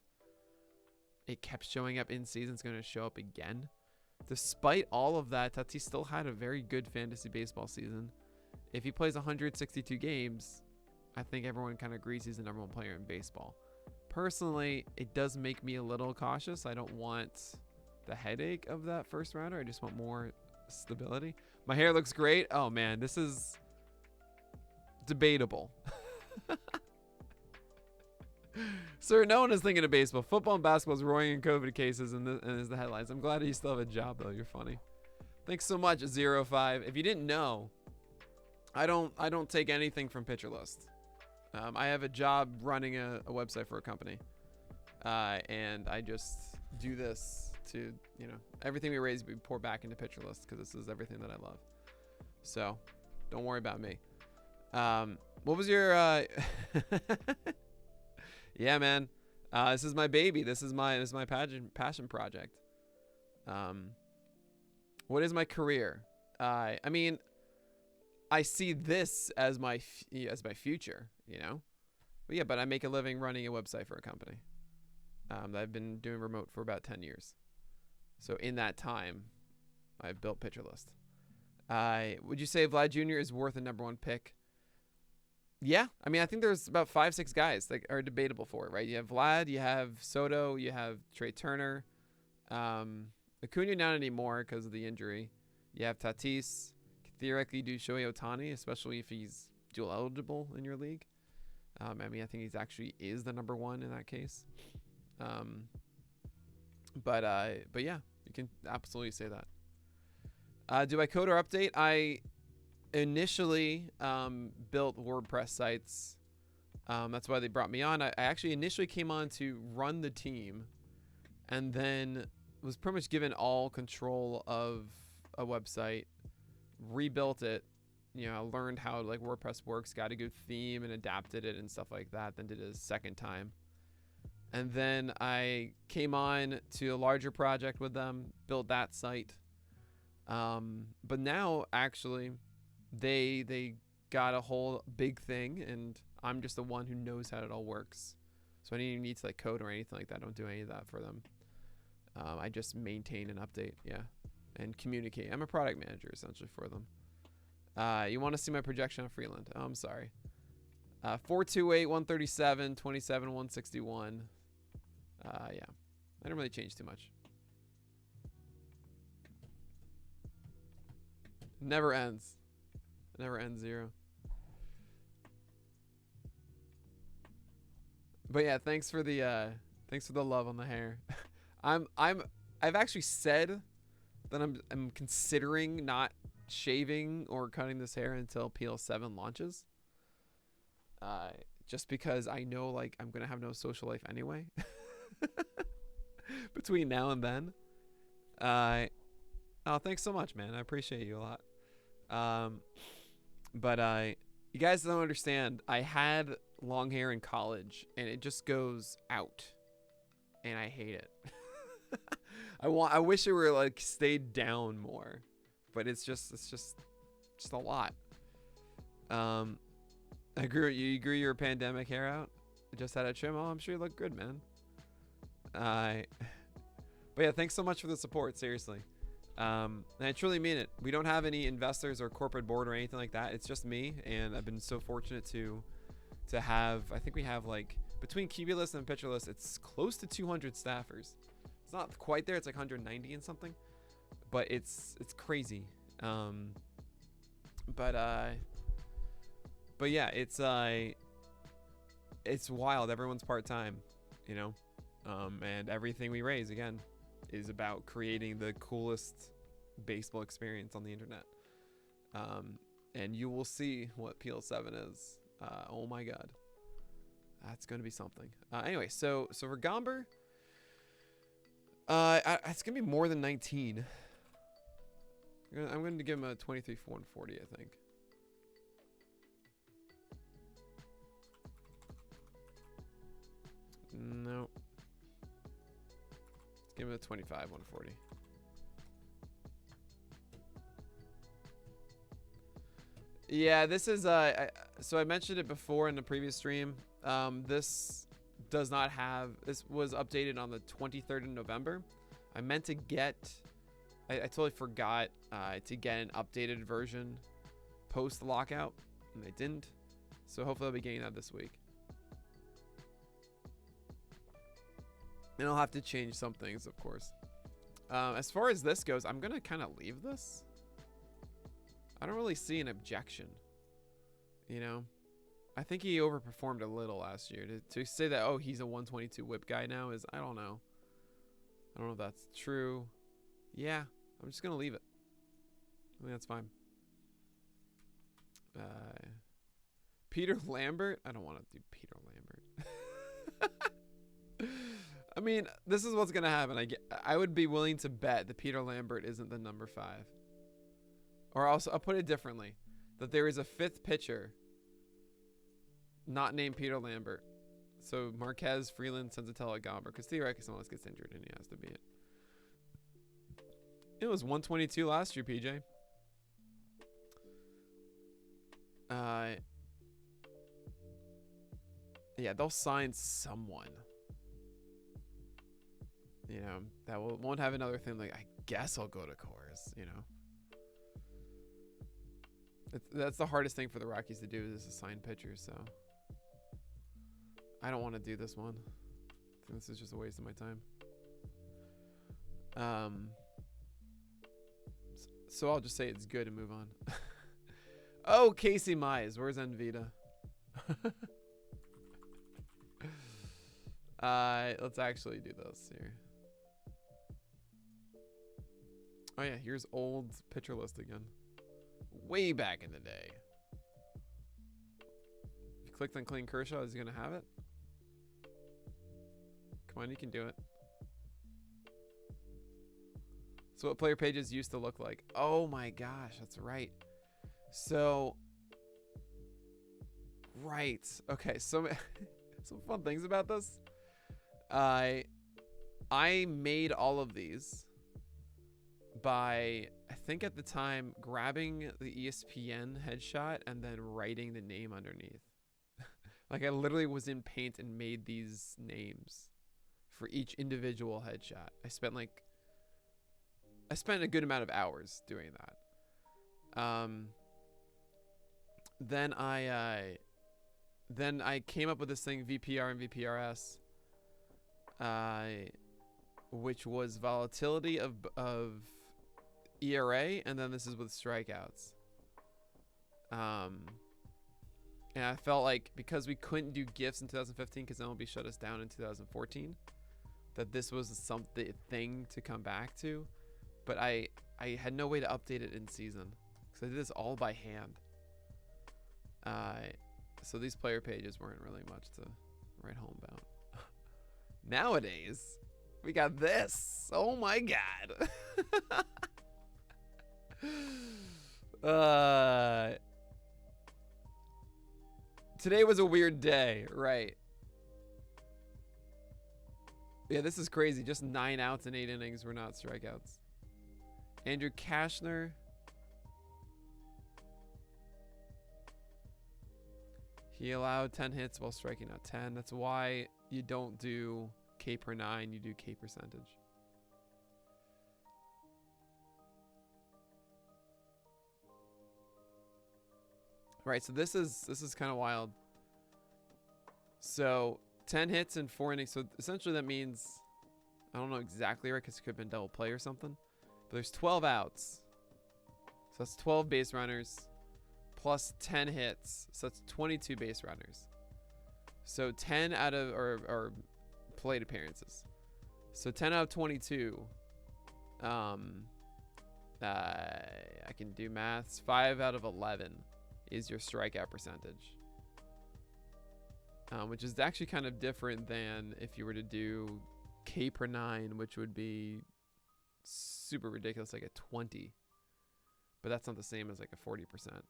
it kept showing up in season. It's going to show up again. Despite all of that, Tatis still had a very good fantasy baseball season. If he plays 162 games, I think everyone kind of agrees he's the #1 player in baseball. Personally, it does make me a little cautious. I don't want the headache of that first rounder. I just want more stability. My hair looks great. Oh man, this is debatable. Sir, no one is thinking of baseball. Football and basketball is roaring in COVID cases and is the headlines. I'm glad you still have a job though. You're funny. Thanks so much, 05. If you didn't know, I don't take anything from Pitcher List. I have a job running a website for a company, and I just do this to, you know, everything we raise we pour back into Pitcher List because this is everything that I love. So don't worry about me. What was your yeah, man, this is my baby. This is my passion project. What is my career? I mean, I see this as my future, you know. But yeah, but I make a living running a website for a company that I've been doing remote for about 10 years. So in that time, I've built Pitcher List. Would you say Vlad Jr. is worth a #1 pick? Yeah, I mean, I think there's about 5-6 guys that are debatable for it, right? You have Vlad, you have Soto, you have Trey Turner, Acuna not anymore because of the injury. You have Tatis. Theoretically do Shohei Ohtani, especially if he's dual eligible in your league. I mean, I think he's actually is the #1 in that case. But yeah, you can absolutely say that. Do I code or update? I initially built WordPress sites. That's why they brought me on. I actually initially came on to run the team, and then was pretty much given all control of a website. Rebuilt it, you know, learned how like WordPress works, got a good theme and adapted it and stuff like that, then did it a second time. And then I came on to a larger project with them, built that site. But now actually they got a whole big thing and I'm just the one who knows how it all works. So I don't even need to like code or anything like that. I don't do any of that for them. I just maintain and update, yeah, and communicate. I'm a product manager essentially for them. You want to see my projection on Freeland? Oh, I'm sorry. 428, 137, 27, 161. Yeah, I didn't really change too much. Never ends. Never ends 0. But yeah, thanks for the love on the hair. I've actually said that I'm considering not shaving or cutting this hair until PL7 launches. Just because I know like I'm gonna have no social life anyway. Between now and then. Oh, thanks so much, man. I appreciate you a lot. But you guys don't understand. I had long hair in college and it just goes out. And I hate it. I wish it were like stayed down more. But it's just a lot. I grew your pandemic hair out. I just had a trim. Oh, I'm sure you look good, man. But yeah, thanks so much for the support, seriously. And I truly mean it. We don't have any investors or corporate board or anything like that. It's just me, and I've been so fortunate to have. I think we have like between Cubulus and Pitcherless, it's close to 200 staffers. It's not quite there. It's like 190 and something, but it's crazy. But yeah, it's wild. Everyone's part-time, you know, and everything we raise again is about creating the coolest baseball experience on the internet. And you will see what PL7 is. Oh my God, that's going to be something. Anyway, so for Gomber, it's going to be more than 19. I'm going to give him a 23 for 140, I think. No. Let's give him a 25 140. Yeah, this is so I mentioned it before in the previous stream. This does not have, this was updated on the 23rd of November. I meant to get, I totally forgot to get an updated version post lockout, and I didn't. So hopefully I'll be getting that this week. And I'll have to change some things, of course. As far as this goes, I'm going to kind of leave this. I don't really see an objection. You know? I think he overperformed a little last year. To say that, oh, he's a 122 whip guy now is, I don't know. I don't know if that's true. Yeah, I'm just going to leave it. I think that's fine. Peter Lambert? I don't want to do Peter Lambert. I mean, this is what's going to happen. I would be willing to bet that Peter Lambert isn't the number 5. Or also, I'll put it differently. That there is a 5th pitcher not named Peter Lambert. So Marquez, Freeland, Centella, Gomber. Because theoretically someone else gets injured and he has to be it. It was 122 last year, PJ. Yeah, they'll sign someone. You know, that won't have another thing like, I guess I'll go to Coors, you know. That's the hardest thing for the Rockies to do is to sign pitchers, so. I don't want to do this one. I think this is just a waste of my time. So I'll just say it's good and move on. Oh, Casey Mize. Where's Envita? Let's actually do this here. Oh yeah, here's old pitcher list again. Way back in the day. If you clicked on Clayton Kershaw, is he gonna have it? Come on, you can do it. So what player pages used to look like. Oh my gosh, that's right. So, right. Okay, so some fun things about this. I made all of these by, I think at the time, grabbing the ESPN headshot and then writing the name underneath. Like I literally was in Paint and made these names for each individual headshot. I spent a good amount of hours doing that. Then I came up with this thing, VPR and VPRS, which was volatility of ERA, and then this is with strikeouts. And I felt like because we couldn't do GIFs in 2015 because MLB shut us down in 2014, that this was thing to come back to. But I had no way to update it in season because I did this all by hand. So these player pages weren't really much to write home about. Nowadays, we got this. Oh my God. Today was a weird day, right? Yeah, this is crazy. Just 9 outs in 8 innings were not strikeouts. Andrew Kashner. He allowed 10 hits while striking out 10. That's why you don't do K per 9, you do K percentage. Right, so this is kind of wild. So 10 hits in 4 innings. So essentially that means, I don't know exactly right because it could have been double play or something. But there's 12 outs. So that's 12 base runners plus 10 hits. So that's 22 base runners. So 10 out of, or plate appearances. So 10 out of 22. I can do maths. 5 out of 11 is your strikeout percentage. Which is actually kind of different than if you were to do K per 9, which would be super ridiculous, like a 20. But that's not the same as like a 40%.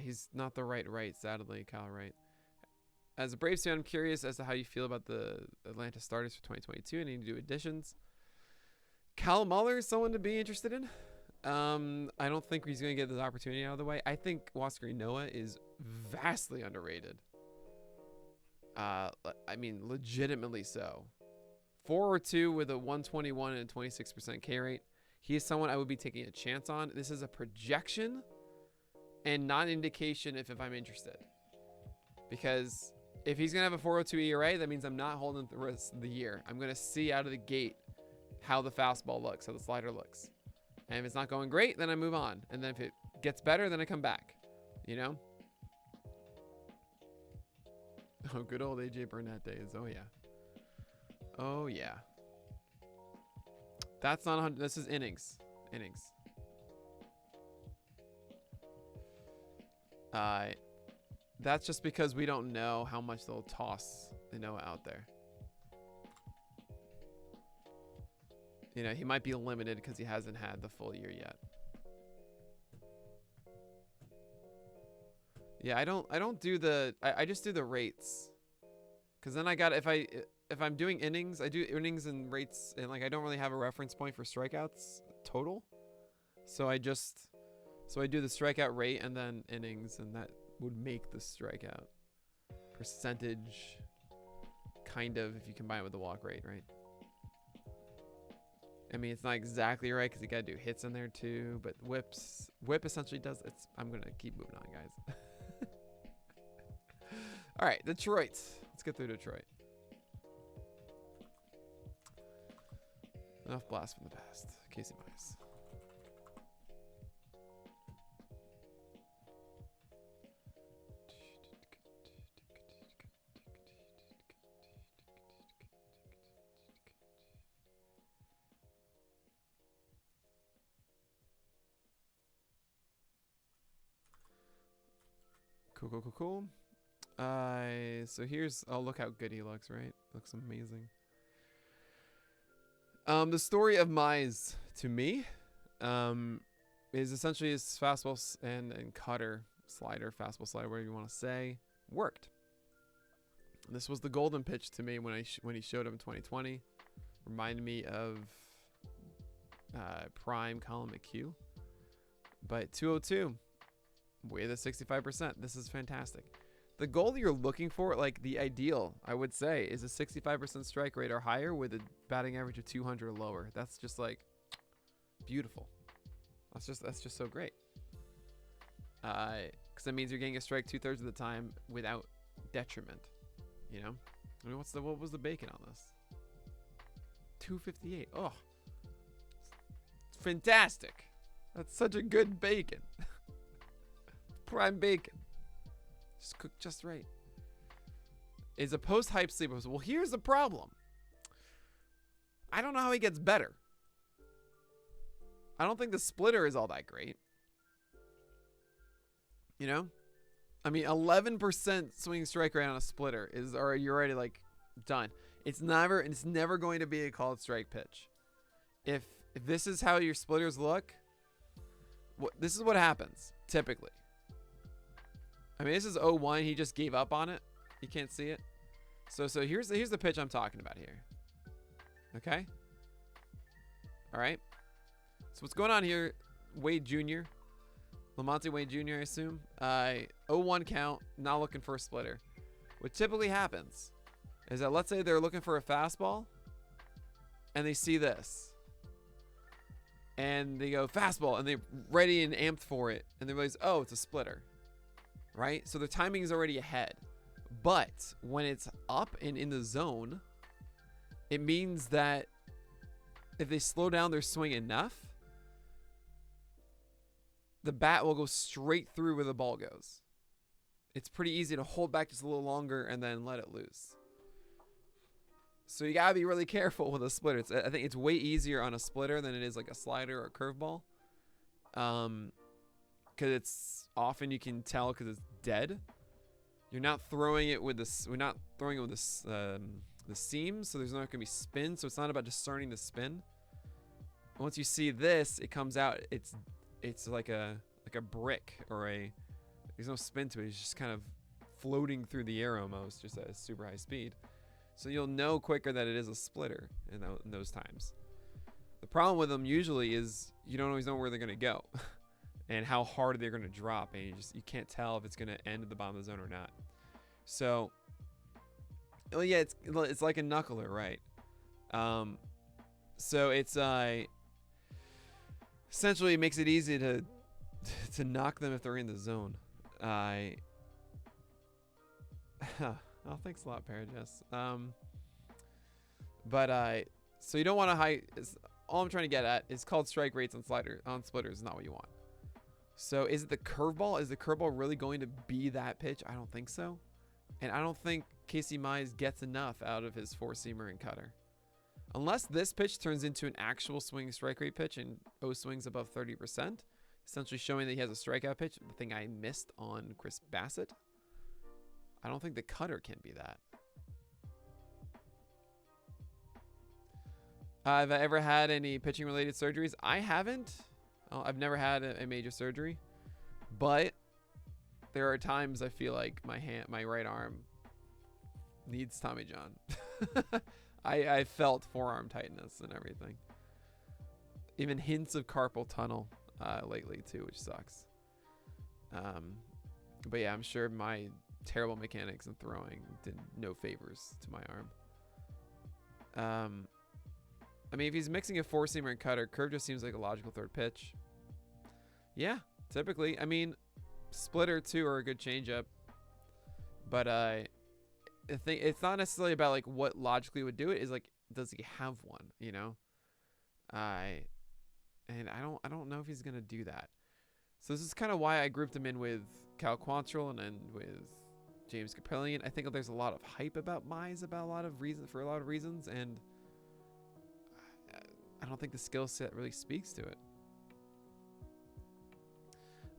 He's not the right, sadly, Kyle Wright. As a Braves fan, I'm curious as to how you feel about the Atlanta starters for 2022 and any new additions. Kyle Muller is someone to be interested in. I don't think he's going to get this opportunity out of the way. I think Huascar Ynoa is vastly underrated. I mean, legitimately so. 4-2 with a 121 and a 26% K rate. He is someone I would be taking a chance on. This is a projection and not an indication if I'm interested. Because If he's going to have a 4.02 ERA, that means I'm not holding the rest of the year. I'm going to see out of the gate how the fastball looks, how the slider looks. And if it's not going great, then I move on. And then if it gets better, then I come back. You know? Oh, good old AJ Burnett days. Oh, yeah. Oh, yeah. That's not 100. This is innings. Innings. That's just because we don't know how much they'll toss Noah out there. You know, he might be limited because he hasn't had the full year yet. Yeah, I don't do the I just do the rates. Cause then I got if I'm doing innings, I do innings and rates, and like I don't really have a reference point for strikeouts total. So I do the strikeout rate and then innings, and that would make the strikeout percentage kind of if you combine it with the walk rate, right? I mean, it's not exactly right because you gotta do hits in there too, but whip essentially does. I'm gonna keep moving on, guys. All right, Detroit. Let's get through Detroit. Enough blast from the past. Casey Mize. Cool. So here's, oh, look how good he looks, right? Looks amazing. The story of Mize to me, is essentially his fastball and cutter, slider, fastball, slider, whatever you want to say, worked. This was the golden pitch to me when he showed up in 2020. Reminded me of prime Colin McHugh. But 202 with a 65%. This is fantastic. The goal that you're looking for, like the ideal, I would say, is a 65% strike rate or higher with a batting average of 200 or lower. That's just like beautiful. That's just so great. Because that means you're getting a strike 2/3 of the time without detriment. You know, I mean, what was the bacon on this? 258. Oh, it's fantastic. That's such a good bacon. Prime bacon. Just cooked just right. Is a post-hype sleeper. Well, here's the problem. I don't know how he gets better. I don't think the splitter is all that great. You know? I mean, 11% swing strike rate on a splitter is, or you're already like done. It's never going to be a called strike pitch. If this is how your splitters look, this is what happens typically. I mean, this is 0-1. He just gave up on it. You can't see it. So here's the pitch I'm talking about here. Okay? All right? So what's going on here, Wade Jr., Lamonte Wade Jr., I assume. 0-1 count, not looking for a splitter. What typically happens is that, let's say they're looking for a fastball, and they see this. And they go, fastball, and they're ready and amped for it. And they realize, oh, it's a splitter. Right? So the timing is already ahead. But when it's up and in the zone, it means that if they slow down their swing enough, the bat will go straight through where the ball goes. It's pretty easy to hold back just a little longer and then let it loose. So you gotta be really careful with a splitter. I think it's way easier on a splitter than it is like a slider or a curveball. Because it's often you can tell because it's dead. You're not throwing it with this. We're not throwing it with this the seams, so there's not gonna be spin. So it's not about discerning the spin. Once you see this, it comes out. It's like a brick or there's no spin to it. It's just kind of floating through the air almost, just at a super high speed. So you'll know quicker that it is a splitter in those times. The problem with them usually is you don't always know where they're gonna go. And how hard they're going to drop, and you can't tell if it's going to end at the bottom of the zone or not. So, well, yeah, it's like a knuckler, right? So it's essentially it makes it easy to knock them if they're in the zone. Oh, thanks a lot, Paragus. So you don't want to high. All I'm trying to get at is called strike rates on splitters is not what you want. So is it the curveball? Is the curveball really going to be that pitch? I don't think so. And I don't think Casey Mize gets enough out of his four-seamer and cutter. Unless this pitch turns into an actual swing strike rate pitch and O swings above 30%, essentially showing that he has a strikeout pitch, the thing I missed on Chris Bassett, I don't think the cutter can be that. Have I ever had any pitching-related surgeries? I haven't. I've never had a major surgery, but there are times I feel like my right arm needs Tommy John. I felt forearm tightness and everything. Even hints of carpal tunnel lately too, which sucks. But yeah, I'm sure my terrible mechanics and throwing did no favors to my arm. I mean, if he's mixing a four-seamer and cutter, curve just seems like a logical third pitch. Yeah, typically. I mean, splitter too or a good changeup. But it's not necessarily about like what logically would do it. Is like, does he have one? You know, I don't know if he's gonna do that. So this is kind of why I grouped him in with Cal Quantrill and then with James Kaprielian. I think there's a lot of hype about Mize for a lot of reasons, and I don't think the skill set really speaks to it.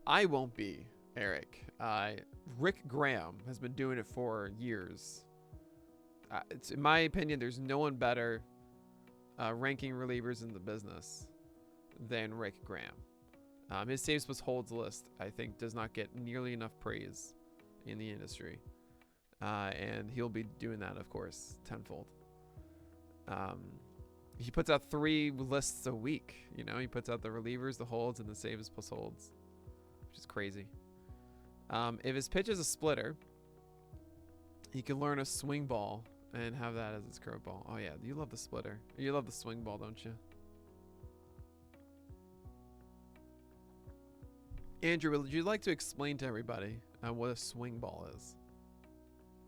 I won't be, Eric. Rick Graham has been doing it for years. It's, in my opinion, there's no one better ranking relievers in the business than Rick Graham. His saves plus holds list, I think, does not get nearly enough praise in the industry. And he'll be doing that, of course, tenfold. He puts out 3 lists a week. You know, he puts out the relievers, the holds, and the saves plus holds, which is crazy. If his pitch is a splitter, he can learn a swing ball and have that as his curveball. Oh yeah, you love the splitter. You love the swing ball, don't you? Andrew, would you like to explain to everybody what a swing ball is?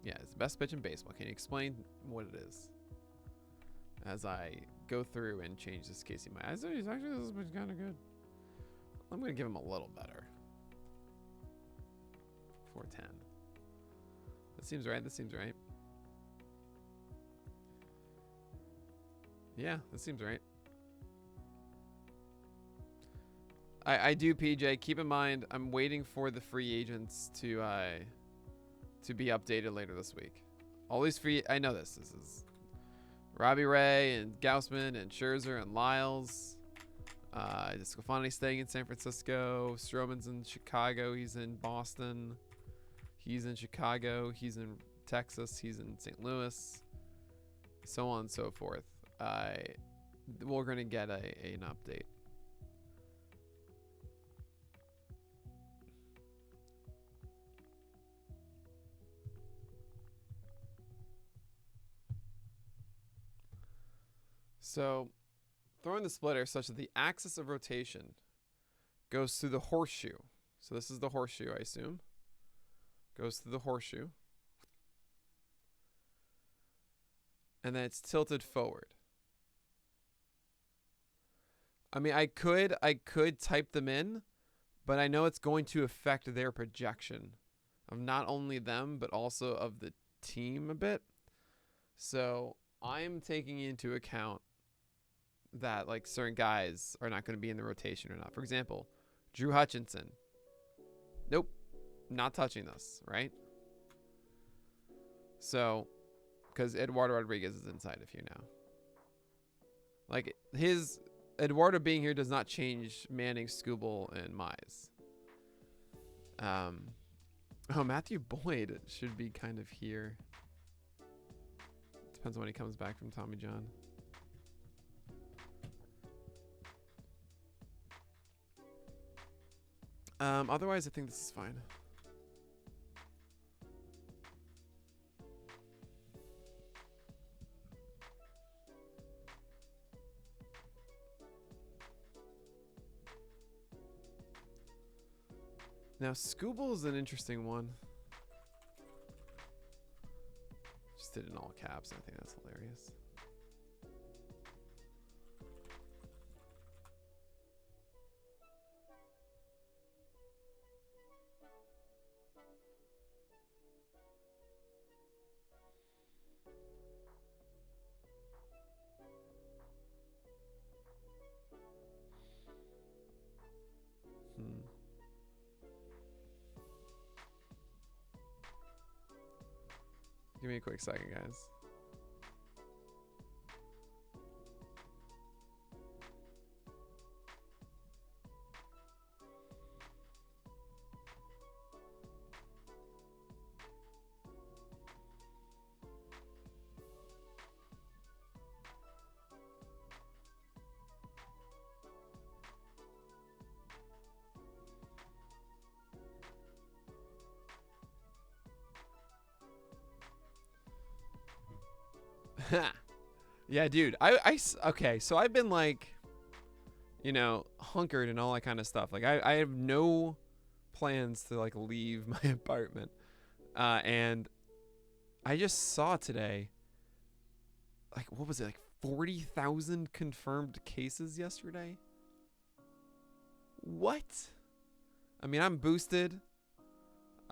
Yeah, it's the best pitch in baseball. Can you explain what it is? As I go through and change this Casey Mize. Actually, this is kind of good. I'm going to give him a little better. 410. That seems right. That seems right. Yeah, that seems right. I do, PJ. Keep in mind, I'm waiting for the free agents to be updated later this week. All these free... I know this. This is Robbie Ray and Gausman and Scherzer and Lyles. Sclafani's staying in San Francisco. Stroman's in Chicago. He's in Boston. He's in Chicago. He's in Texas. He's in St. Louis. So on and so forth. We're going to get an update. So, throwing the splitter such that the axis of rotation goes through the horseshoe. So this is the horseshoe, I assume. Goes through the horseshoe. And then it's tilted forward. I mean, I could type them in, but I know it's going to affect their projection of not only them, but also of the team a bit. So I'm taking into account that like certain guys are not going to be in the rotation or not. For example, Drew Hutchinson. Nope. Not touching this, right? So, because Eduardo Rodriguez is inside of here now. Like, his Eduardo being here does not change Manning, Skubal, and Mize. Oh, Matthew Boyd should be kind of here. Depends on when he comes back from Tommy John. Otherwise, I think this is fine. Now, Skubal is an interesting one. boosted in all caps. I think that's hilarious. Give me a quick second, guys. Yeah, dude. Okay, so I've been like, you know, hunkered and all that kind of stuff. Like I have no plans to like leave my apartment. And I just saw today, like, what was it? Like 40,000 confirmed cases yesterday. What? I mean, I'm boosted.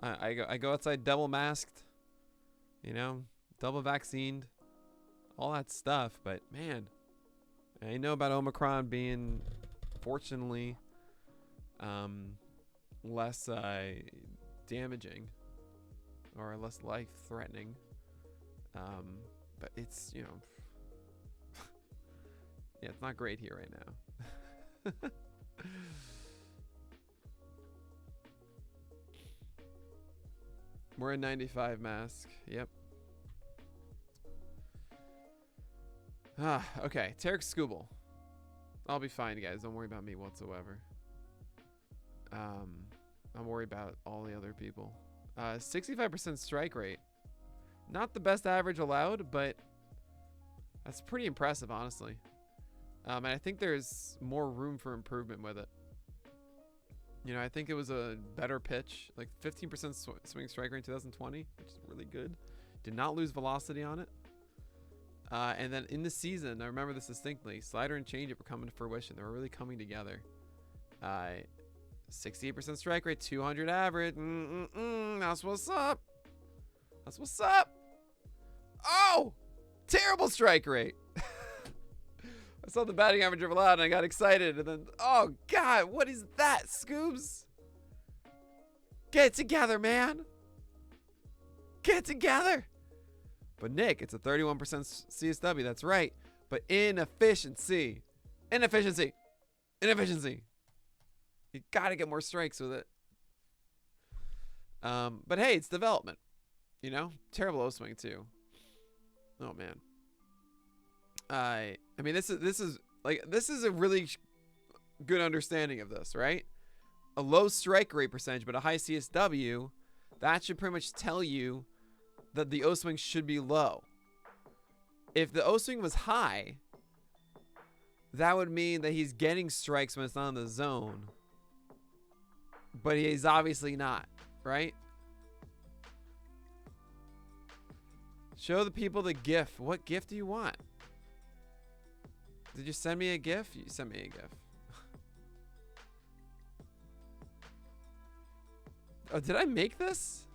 I go outside double masked, you know, double vaccinated. All that stuff, but man, I know about Omicron being, fortunately, less damaging or less life-threatening. But it's, you know, yeah, it's not great here right now. We're a 95 mask. Yep. Okay, Tarek Scooble. I'll be fine, guys. Don't worry about me whatsoever. I'm worried about all the other people. 65% strike rate. Not the best average allowed, but that's pretty impressive, honestly. And I think there's more room for improvement with it. You know, I think it was a better pitch. Like 15% swing strike rate in 2020, which is really good. Did not lose velocity on it. And then in the season, I remember this distinctly, slider and changeup were coming to fruition. They were really coming together. 68% strike rate, 200 average. That's what's up. That's what's up. Oh, terrible strike rate. I saw the batting average of allowed and I got excited. And then, oh, God, what is that, Scoobs? Get it together, man. Get it together. But Nick, it's a 31% CSW. That's right. But inefficiency. Inefficiency. Inefficiency. You got to get more strikes with it. But hey, it's development. You know? Terrible O-swing, too. Oh, man. I mean, this is a really good understanding of this, right? A low strike rate percentage, but a high CSW. That should pretty much tell you that the O-swing should be low. If the O-swing was high, that would mean that he's getting strikes when it's not in the zone. But he's obviously not, right? Show the people the GIF. What GIF do you want? Did you send me a GIF? You sent me a GIF. Oh, did I make this?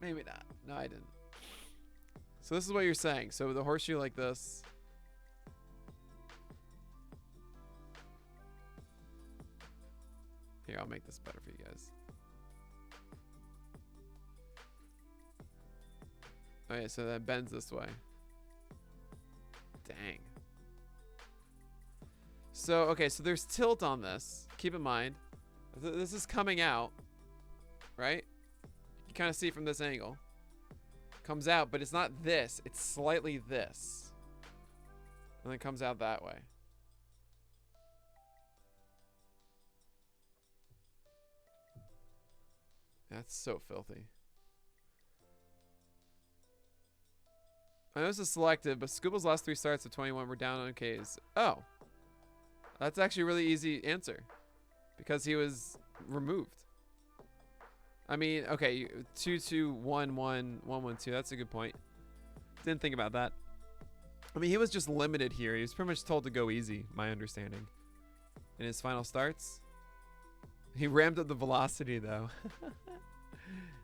Maybe not. No, I didn't. So this is what you're saying. So with a horseshoe like this. Here, I'll make this better for you guys. Oh yeah, so that bends this way. Dang. So, okay, so there's tilt on this. Keep in mind. This is coming out. Right? You kind of see it from this angle. Comes out, but it's not this. It's slightly this. And then comes out that way. That's so filthy. I know this is selective, but Scooble's last 3 starts of 21 were down on Ks. Oh. That's actually a really easy answer. Because he was removed. I mean, okay, 2-2-1-1-1-1-2. That's a good point. Didn't think about that. I mean, he was just limited here. He was pretty much told to go easy, my understanding. In his final starts, he ramped up the velocity, though.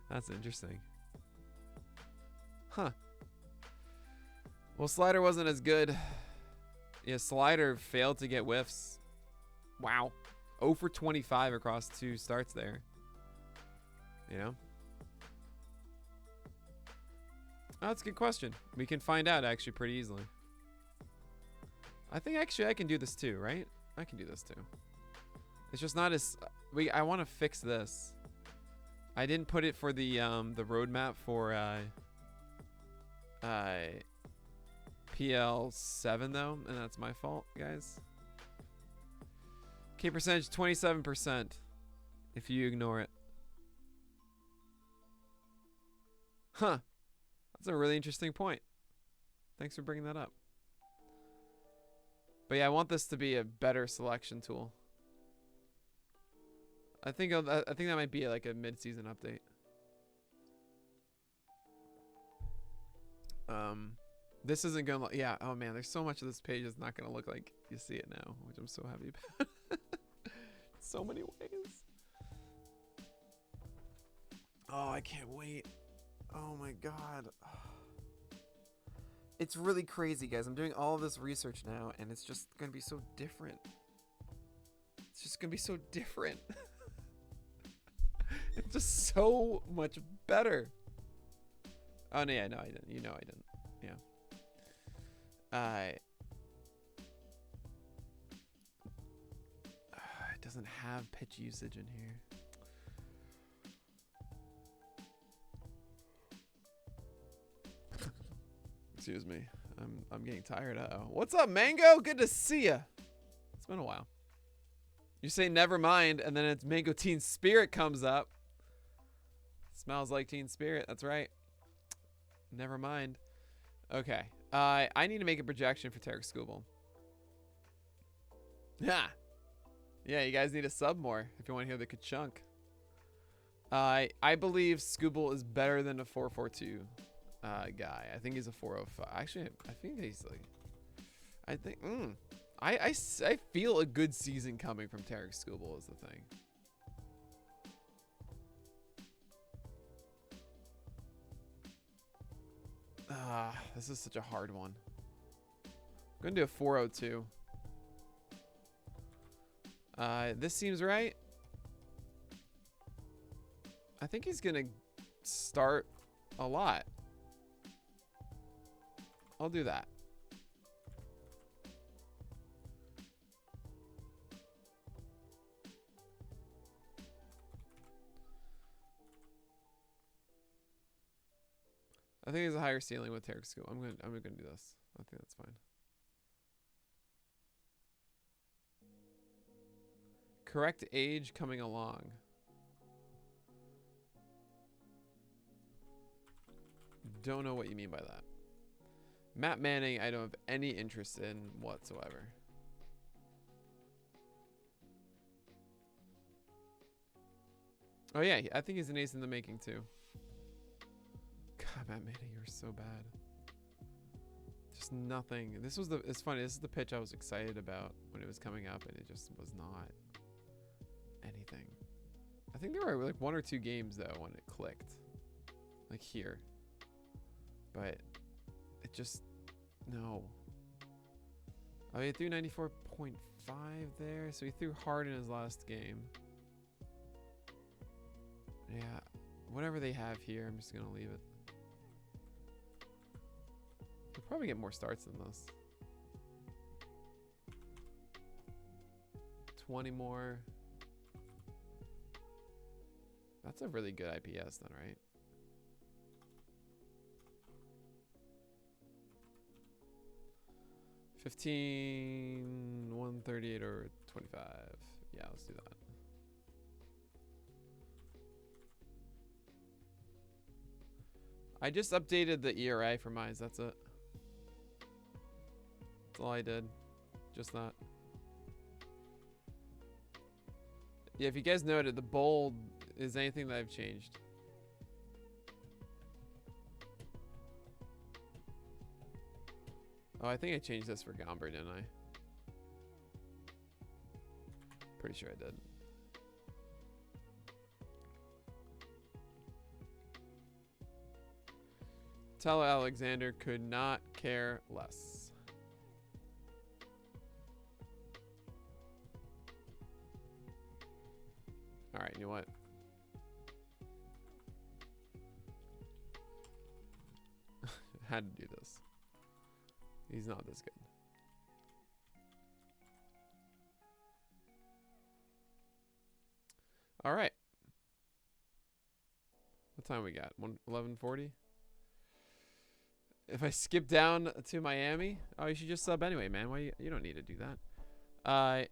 That's interesting. Huh. Well, slider wasn't as good. Yeah, slider failed to get whiffs. Wow. 0 for 25 across 2 starts there. You know? Oh, that's a good question. We can find out, actually, pretty easily. I think, actually, I can do this, too, right? I can do this, too. It's just not as... I want to fix this. I didn't put it for the roadmap for PL7 though, and that's my fault, guys. K percentage 27% if you ignore it. Huh. That's a really interesting point. Thanks for bringing that up. But yeah, I want this to be a better selection tool. I think that might be like a mid-season update. This isn't gonna. Yeah. Oh man, there's so much of this page that's not gonna look like you see it now, which I'm so happy about. So many ways. Oh, I can't wait. Oh my god. It's really crazy, guys. I'm doing all of this research now, and it's just gonna be so different. It's just gonna be so different. It's just so much better. Oh no, yeah, no, I didn't. You know, I didn't. Yeah. It doesn't have pitch usage in here. Excuse me. I'm getting tired. Uh-oh. What's up, Mango? Good to see ya. It's been a while. You say never mind, and then it's Mango Teen Spirit comes up. Smells like Teen Spirit. That's right. Never mind. Okay. I need to make a projection for Tarek Skubal. Yeah. Yeah, you guys need to sub more if you want to hear the ka-chunk. I believe Skubal is better than a 4.42 guy. I think he's a 4.05. Actually, I think he's like... I feel a good season coming from Tarek Skubal is the thing. This is such a hard one. I'm going to do a 4.02. This seems right. I think he's going to start a lot. I'll do that. I think there's a higher ceiling with Tarek Skubal. I'm gonna do this. I think that's fine. Correct age coming along. Don't know what you mean by that. Matt Manning, I don't have any interest in whatsoever. Oh yeah, I think he's an ace in the making too. God, Matt Manning, you were so bad. Just nothing. This was it's funny, this is the pitch I was excited about when it was coming up, and it just was not anything. I think there were like 1 or 2 games though when it clicked. Like here. But it just, no. Oh, he threw 94.5 there, so he threw hard in his last game. Yeah, whatever they have here, I'm just gonna leave it. He'll probably get more starts than this. 20 more. That's a really good IPS then, right? $15, 138 or 25. Yeah, let's do that. I just updated the ERA for mine. That's it. That's all I did. Just that. Yeah, if you guys noted, the bold is anything that I've changed. Oh, I think I changed this for Gomber, didn't I? Pretty sure I did. Tell Alexander could not care less. All right, you know what? Had to do this. He's not this good. All right. What time we got? 11:40. If I skip down to Miami, oh, you should just sub anyway, man. Why you don't need to do that.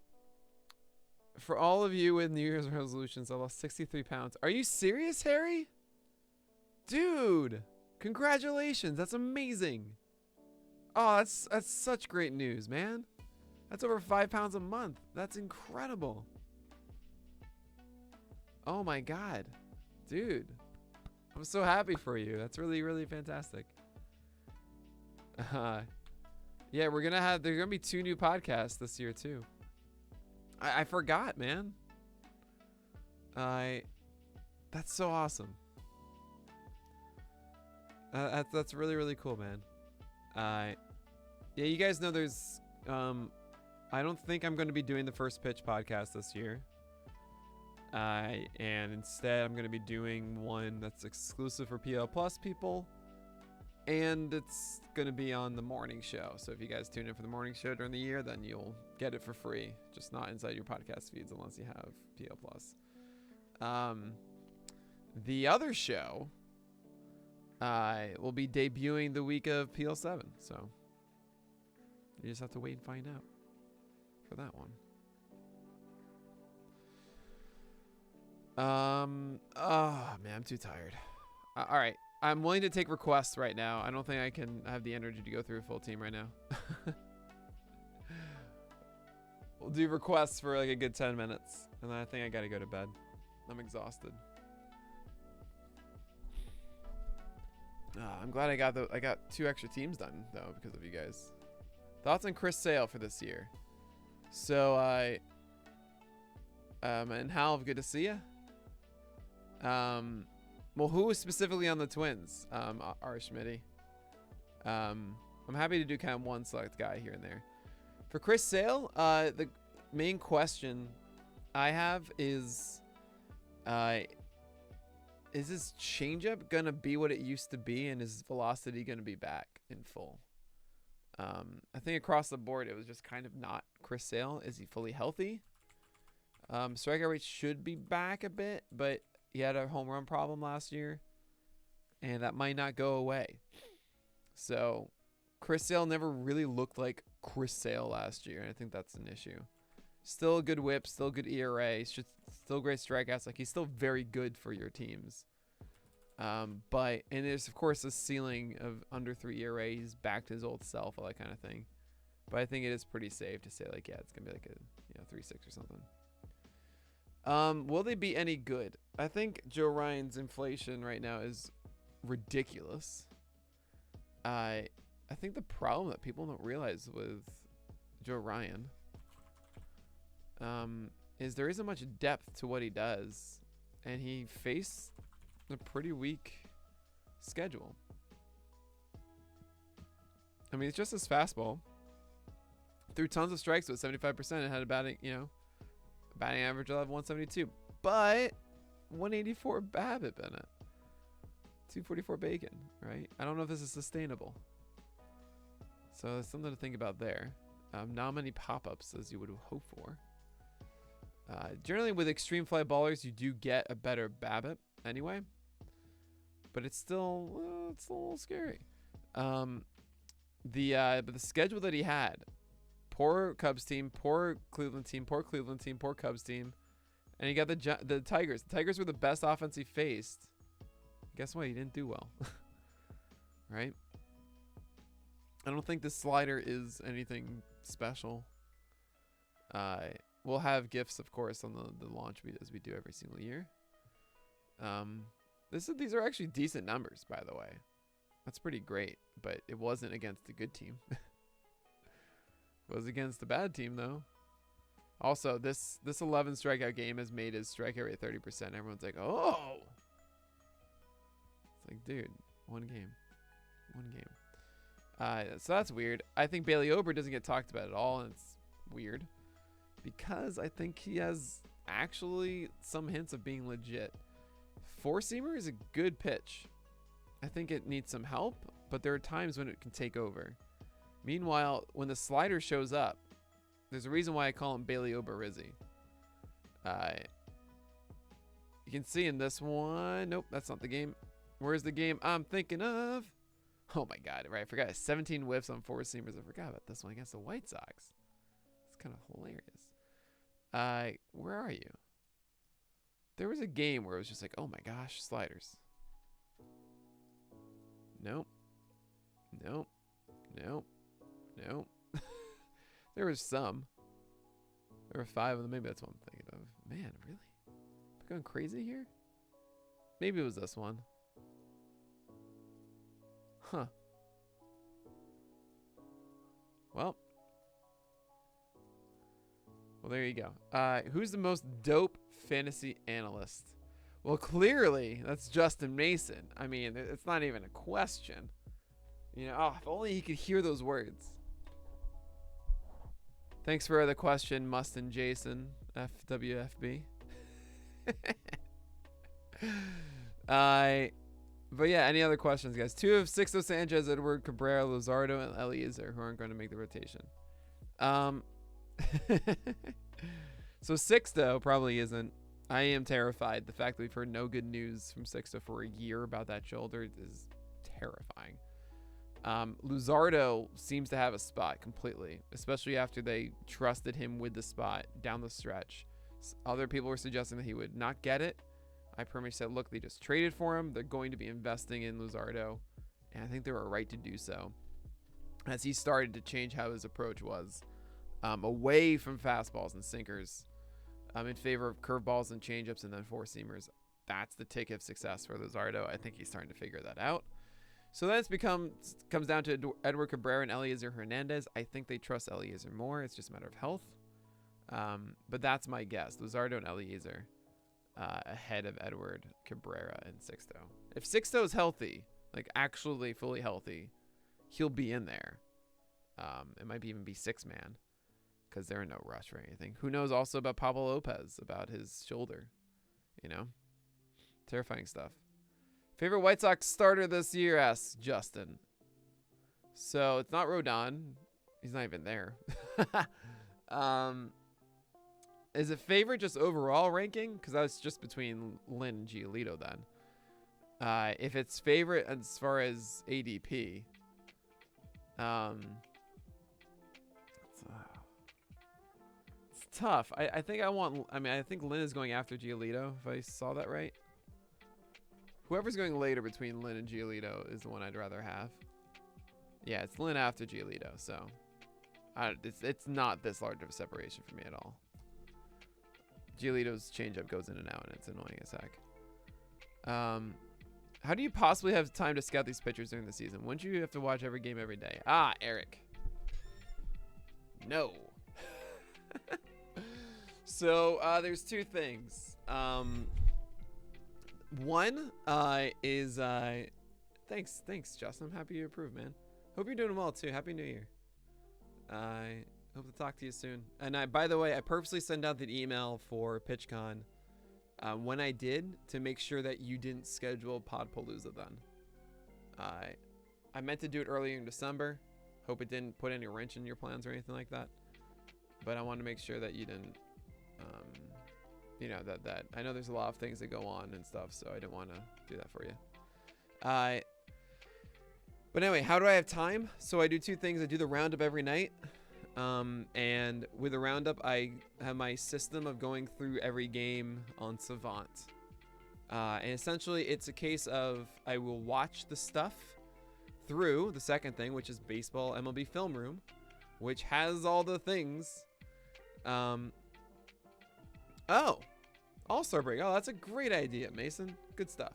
For all of you with New Year's resolutions, I lost 63 pounds. Are you serious, Harry? Dude, congratulations. That's amazing. Oh, that's such great news, man. That's over 5 pounds a month. That's incredible. Oh my God, dude. I'm so happy for you. That's really, really fantastic. Yeah, there's gonna be 2 new podcasts this year too. I forgot, man. That's so awesome. That's really, really cool, man. Yeah, you guys know there's I don't think I'm going to be doing the First Pitch podcast this year. And instead I'm going to be doing one that's exclusive for PL Plus people, and it's going to be on the morning show. So if you guys tune in for the morning show during the year, then you'll get it for free, just not inside your podcast feeds unless you have PL Plus. The other show will be debuting the week of PL7, so you just have to wait and find out for that one. Oh man, I'm too tired. All right, I'm willing to take requests right now. I don't think I can have the energy to go through a full team right now. We'll do requests for like a good 10 minutes, and then I think I gotta go to bed. I'm exhausted. I'm glad I got 2 extra teams done though because of you guys. Thoughts on Chris Sale for this year? So and Hal, good to see you. Well, who was specifically on the Twins? R. Schmitty. I'm happy to do kind of one select guy here and there. For Chris Sale, the main question I have is his changeup gonna be what it used to be, and is his velocity gonna be back in full? I think across the board it was just kind of not Chris Sale. Is he fully healthy? Strikeout rate should be back a bit, but he had a home run problem last year, and that might not go away. So Chris Sale never really looked like Chris Sale last year, and I think that's an issue. Still a good whip, still good ERA, still great strikeouts. Like, he's still very good for your teams. And there's of course a ceiling of under 3 ERA. He's back to his old self, all that kind of thing. But I think it is pretty safe to say, like, yeah, it's gonna be like a 3.6 or something. Will they be any good? I think Joe Ryan's inflation right now is ridiculous. I think the problem that people don't realize with Joe Ryan is there isn't much depth to what he does, and he faced a pretty weak schedule. I mean, it's just his fastball. Threw tons of strikes with 75% and had a batting average of 172, but 184 BABIP in it, 244 bacon, right? I don't know if this is sustainable. So there's something to think about there. Not many pop-ups as you would hope for. Generally with extreme fly ballers, you do get a better BABIP anyway, but it's still a little scary. But the schedule that he had: poor Cubs team, poor Cleveland team, poor Cleveland team, poor Cubs team, and he got the Tigers. The Tigers were the best offense he faced. Guess what? He didn't do well, right? I don't think this slider is anything special. We'll have gifts, of course, on the launch as we do every single year. These are actually decent numbers, by the way. That's pretty great, but it wasn't against a good team. Was against a bad team though. Also, this 11 strikeout game has made his strikeout rate 30%. Everyone's like, oh. It's like, dude, one game. So that's weird. I think Bailey Ober doesn't get talked about at all, and it's weird because I think he has actually some hints of being legit. Four-seamer is a good pitch. I think it needs some help, but there are times when it can take over. Meanwhile, when the slider shows up, there's a reason why I call him Bailey Oberizzi. You can see in this one. Nope, that's not the game. Where's the game I'm thinking of? Oh my God, right? I forgot. 17 whiffs on four-seamers. I forgot about this one against the White Sox. It's kind of hilarious. Where are you? There was a game where it was just like, oh my gosh, sliders. Nope. There was some. There were 5 of them. Maybe that's what I'm thinking of. Man, really? Am I going crazy here? Maybe it was this one. Huh. Well, there you go. Who's the most dope fantasy analyst? Well, clearly, that's Justin Mason. I mean, it's not even a question. You know, oh, if only he could hear those words. Thanks for the question, Mustin Jason, FWFB. But yeah, any other questions, guys? 2 of Sixto Sanchez, Edward Cabrera, Luzardo, and Eliezer, who aren't going to make the rotation. So Sixto probably isn't. I am terrified. The fact that we've heard no good news from Sixto for a year about that shoulder is terrifying. Luzardo seems to have a spot completely, especially after they trusted him with the spot down the stretch. Other people were suggesting that he would not get it. I pretty much said, look, they just traded for him. They're going to be investing in Luzardo, and I think they were right to do so, as he started to change how his approach was, away from fastballs and sinkers, in favor of curveballs and changeups and then four-seamers. That's the ticket of success for Luzardo. I think he's starting to figure that out. So then comes down to Edward Cabrera and Eliezer Hernandez. I think they trust Eliezer more. It's just a matter of health. But that's my guess. Luzardo and Eliezer ahead of Edward Cabrera and Sixto. If Sixto is healthy, like actually fully healthy, he'll be in there. It might even be 6-man because they're in no rush or anything. Who knows also about Pablo Lopez, about his shoulder, you know? Terrifying stuff. Favorite White Sox starter this year, asks Justin. So it's not Rodon. He's not even there. Is it favorite just overall ranking? Because that's just between Lynn and Giolito then. If it's favorite as far as ADP, it's tough. I think I think Lynn is going after Giolito, if I saw that right. Whoever's going later between Lynn and Giolito is the one I'd rather have. Yeah, it's Lynn after Giolito, so it's not this large of a separation for me at all. Giolito's changeup goes in and out, and it's annoying as heck. How do you possibly have time to scout these pitchers during the season? Wouldn't you have to watch every game every day? Ah, Eric. No. So there's 2 things. One is thanks Justin. I'm happy you approve, man. Hope you're doing well too. Happy New Year. I hope to talk to you soon. And by the way, I purposely sent out the email for PitchCon when I did to make sure that you didn't schedule Podpalooza then. I meant to do it earlier in December. Hope it didn't put any wrench in your plans or anything like that. But I wanted to make sure that you didn't, you know, that I know there's a lot of things that go on and stuff, so I didn't want to do that for you. But anyway, how do I have time? So I do 2 things. I do the roundup every night. And with the roundup, I have my system of going through every game on Savant. And essentially, it's a case of I will watch the stuff through the second thing, which is Baseball MLB Film Room, which has all the things. Oh, All-Star break. Oh, that's a great idea, Mason. Good stuff.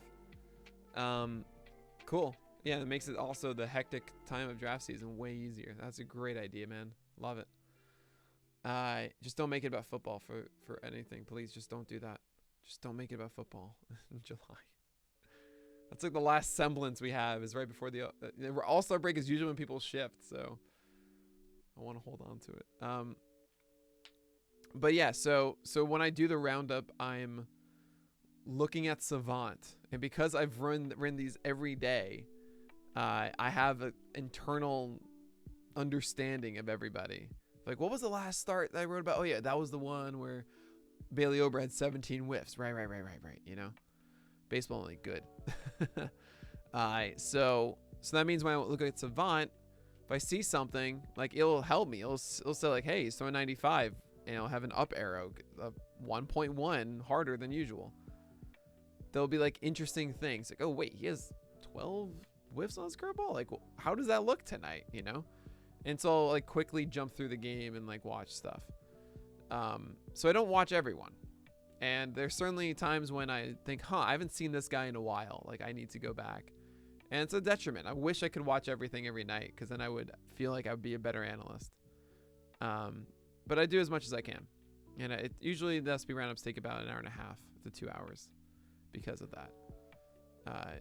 Cool. Yeah, it makes it also the hectic time of draft season way easier. That's a great idea, man. Love it. Just don't make it about football for anything. Please, just don't do that. Just don't make it about football in July. That's like the last semblance we have is right before the All-Star break is usually when people shift. So I want to hold on to it. But yeah, so when I do the roundup, I'm looking at Savant, and because I've run these every day, I have an internal understanding of everybody. Like, what was the last start that I wrote about? Oh yeah, that was the one where Bailey Ober had 17 whiffs. Right. You know, baseball only good. So that means when I look at Savant, if I see something, like, it'll help me. It'll say like, hey, he's throwing 95, and it'll have an up arrow, 1.1 harder than usual. There'll be like interesting things, like, oh wait, he has 12 whiffs on his curveball. Like, how does that look tonight? You know, and so I'll like quickly jump through the game and like watch stuff. So I don't watch everyone, and there's certainly times when I think, I haven't seen this guy in a while. Like, I need to go back. And it's a detriment. I wish I could watch everything every night, because then I would feel like I would be a better analyst. But I do as much as I can. And it usually the SP roundups take about an hour and a half to 2 hours because of that.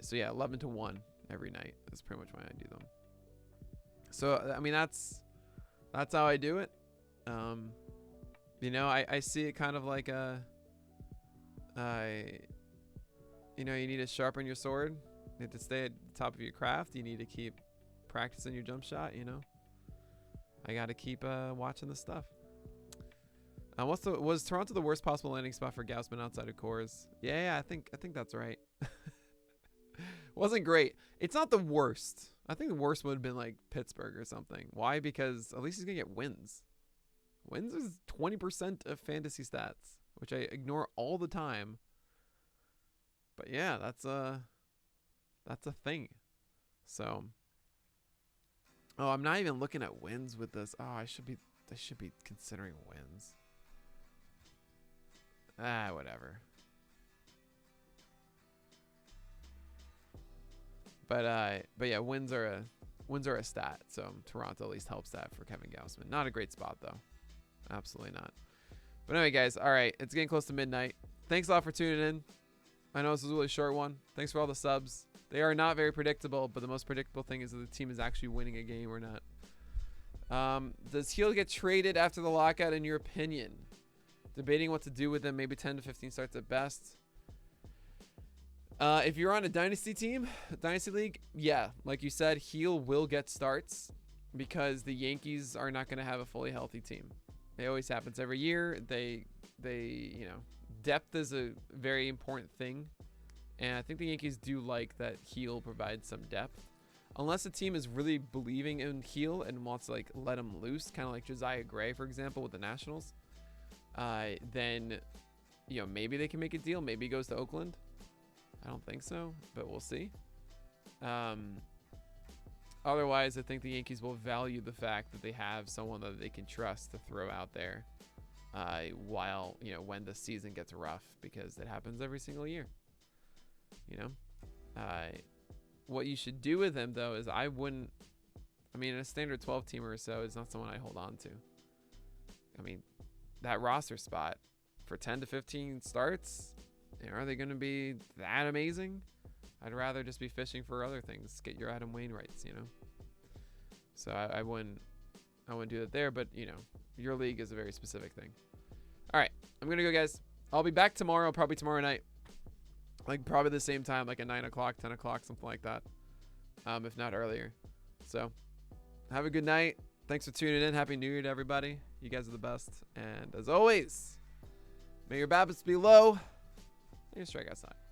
So yeah, 11 to 1 every night is pretty much when I do them. So, I mean, that's how I do it. You know, I see it kind of like you need to sharpen your sword. You have to stay at the top of your craft. You need to keep practicing your jump shot, you know. I got to keep watching the stuff. Was Toronto the worst possible landing spot for Gausman outside of Coors? Yeah, I think that's right. Wasn't great. It's not the worst. I think the worst would have been like Pittsburgh or something. Why? Because at least he's gonna get wins. Wins is 20% of fantasy stats, which I ignore all the time. But yeah, that's a thing. So, I'm not even looking at wins with this. I should be considering wins. Whatever. But yeah, wins are a stat. So Toronto at least helps that for Kevin Gausman. Not a great spot though. Absolutely not. But anyway, guys, all right, it's getting close to midnight. Thanks a lot for tuning in. I know this was a really short one. Thanks for all the subs. They are not very predictable, but the most predictable thing is that the team is actually winning a game or not. Does Heel get traded after the lockout, in your opinion? Debating what to do with him. Maybe 10 to 15 starts at best. If you're on a dynasty team, dynasty league, yeah, like you said, Heel will get starts because the Yankees are not going to have a fully healthy team. It always happens every year. They depth is a very important thing, and I think the Yankees do like that Heel provides some depth. Unless the team is really believing in Heel and wants to like let him loose, kind of like Josiah Gray, for example, with the Nationals, then maybe they can make a deal. Maybe he goes to Oakland. I don't think so, but we'll see. Otherwise, I think the Yankees will value the fact that they have someone that they can trust to throw out there while, when the season gets rough, because it happens every single year. What you should do with him, though, is a standard 12-teamer or so is not someone I hold on to. That roster spot for 10 to 15 starts, are they going to be that amazing? I'd rather just be fishing for other things. Get your Adam Wainwrights, So I wouldn't do that there, but your league is a very specific thing. All right, I'm gonna go, guys. I'll be back tomorrow, probably tomorrow night, like probably the same time, like at 9 o'clock, 10 o'clock, something like that, if not earlier. So have a good night. Thanks for tuning in. Happy New Year to everybody. You guys are the best. And as always, may your BABIPs be low and your strikeouts high.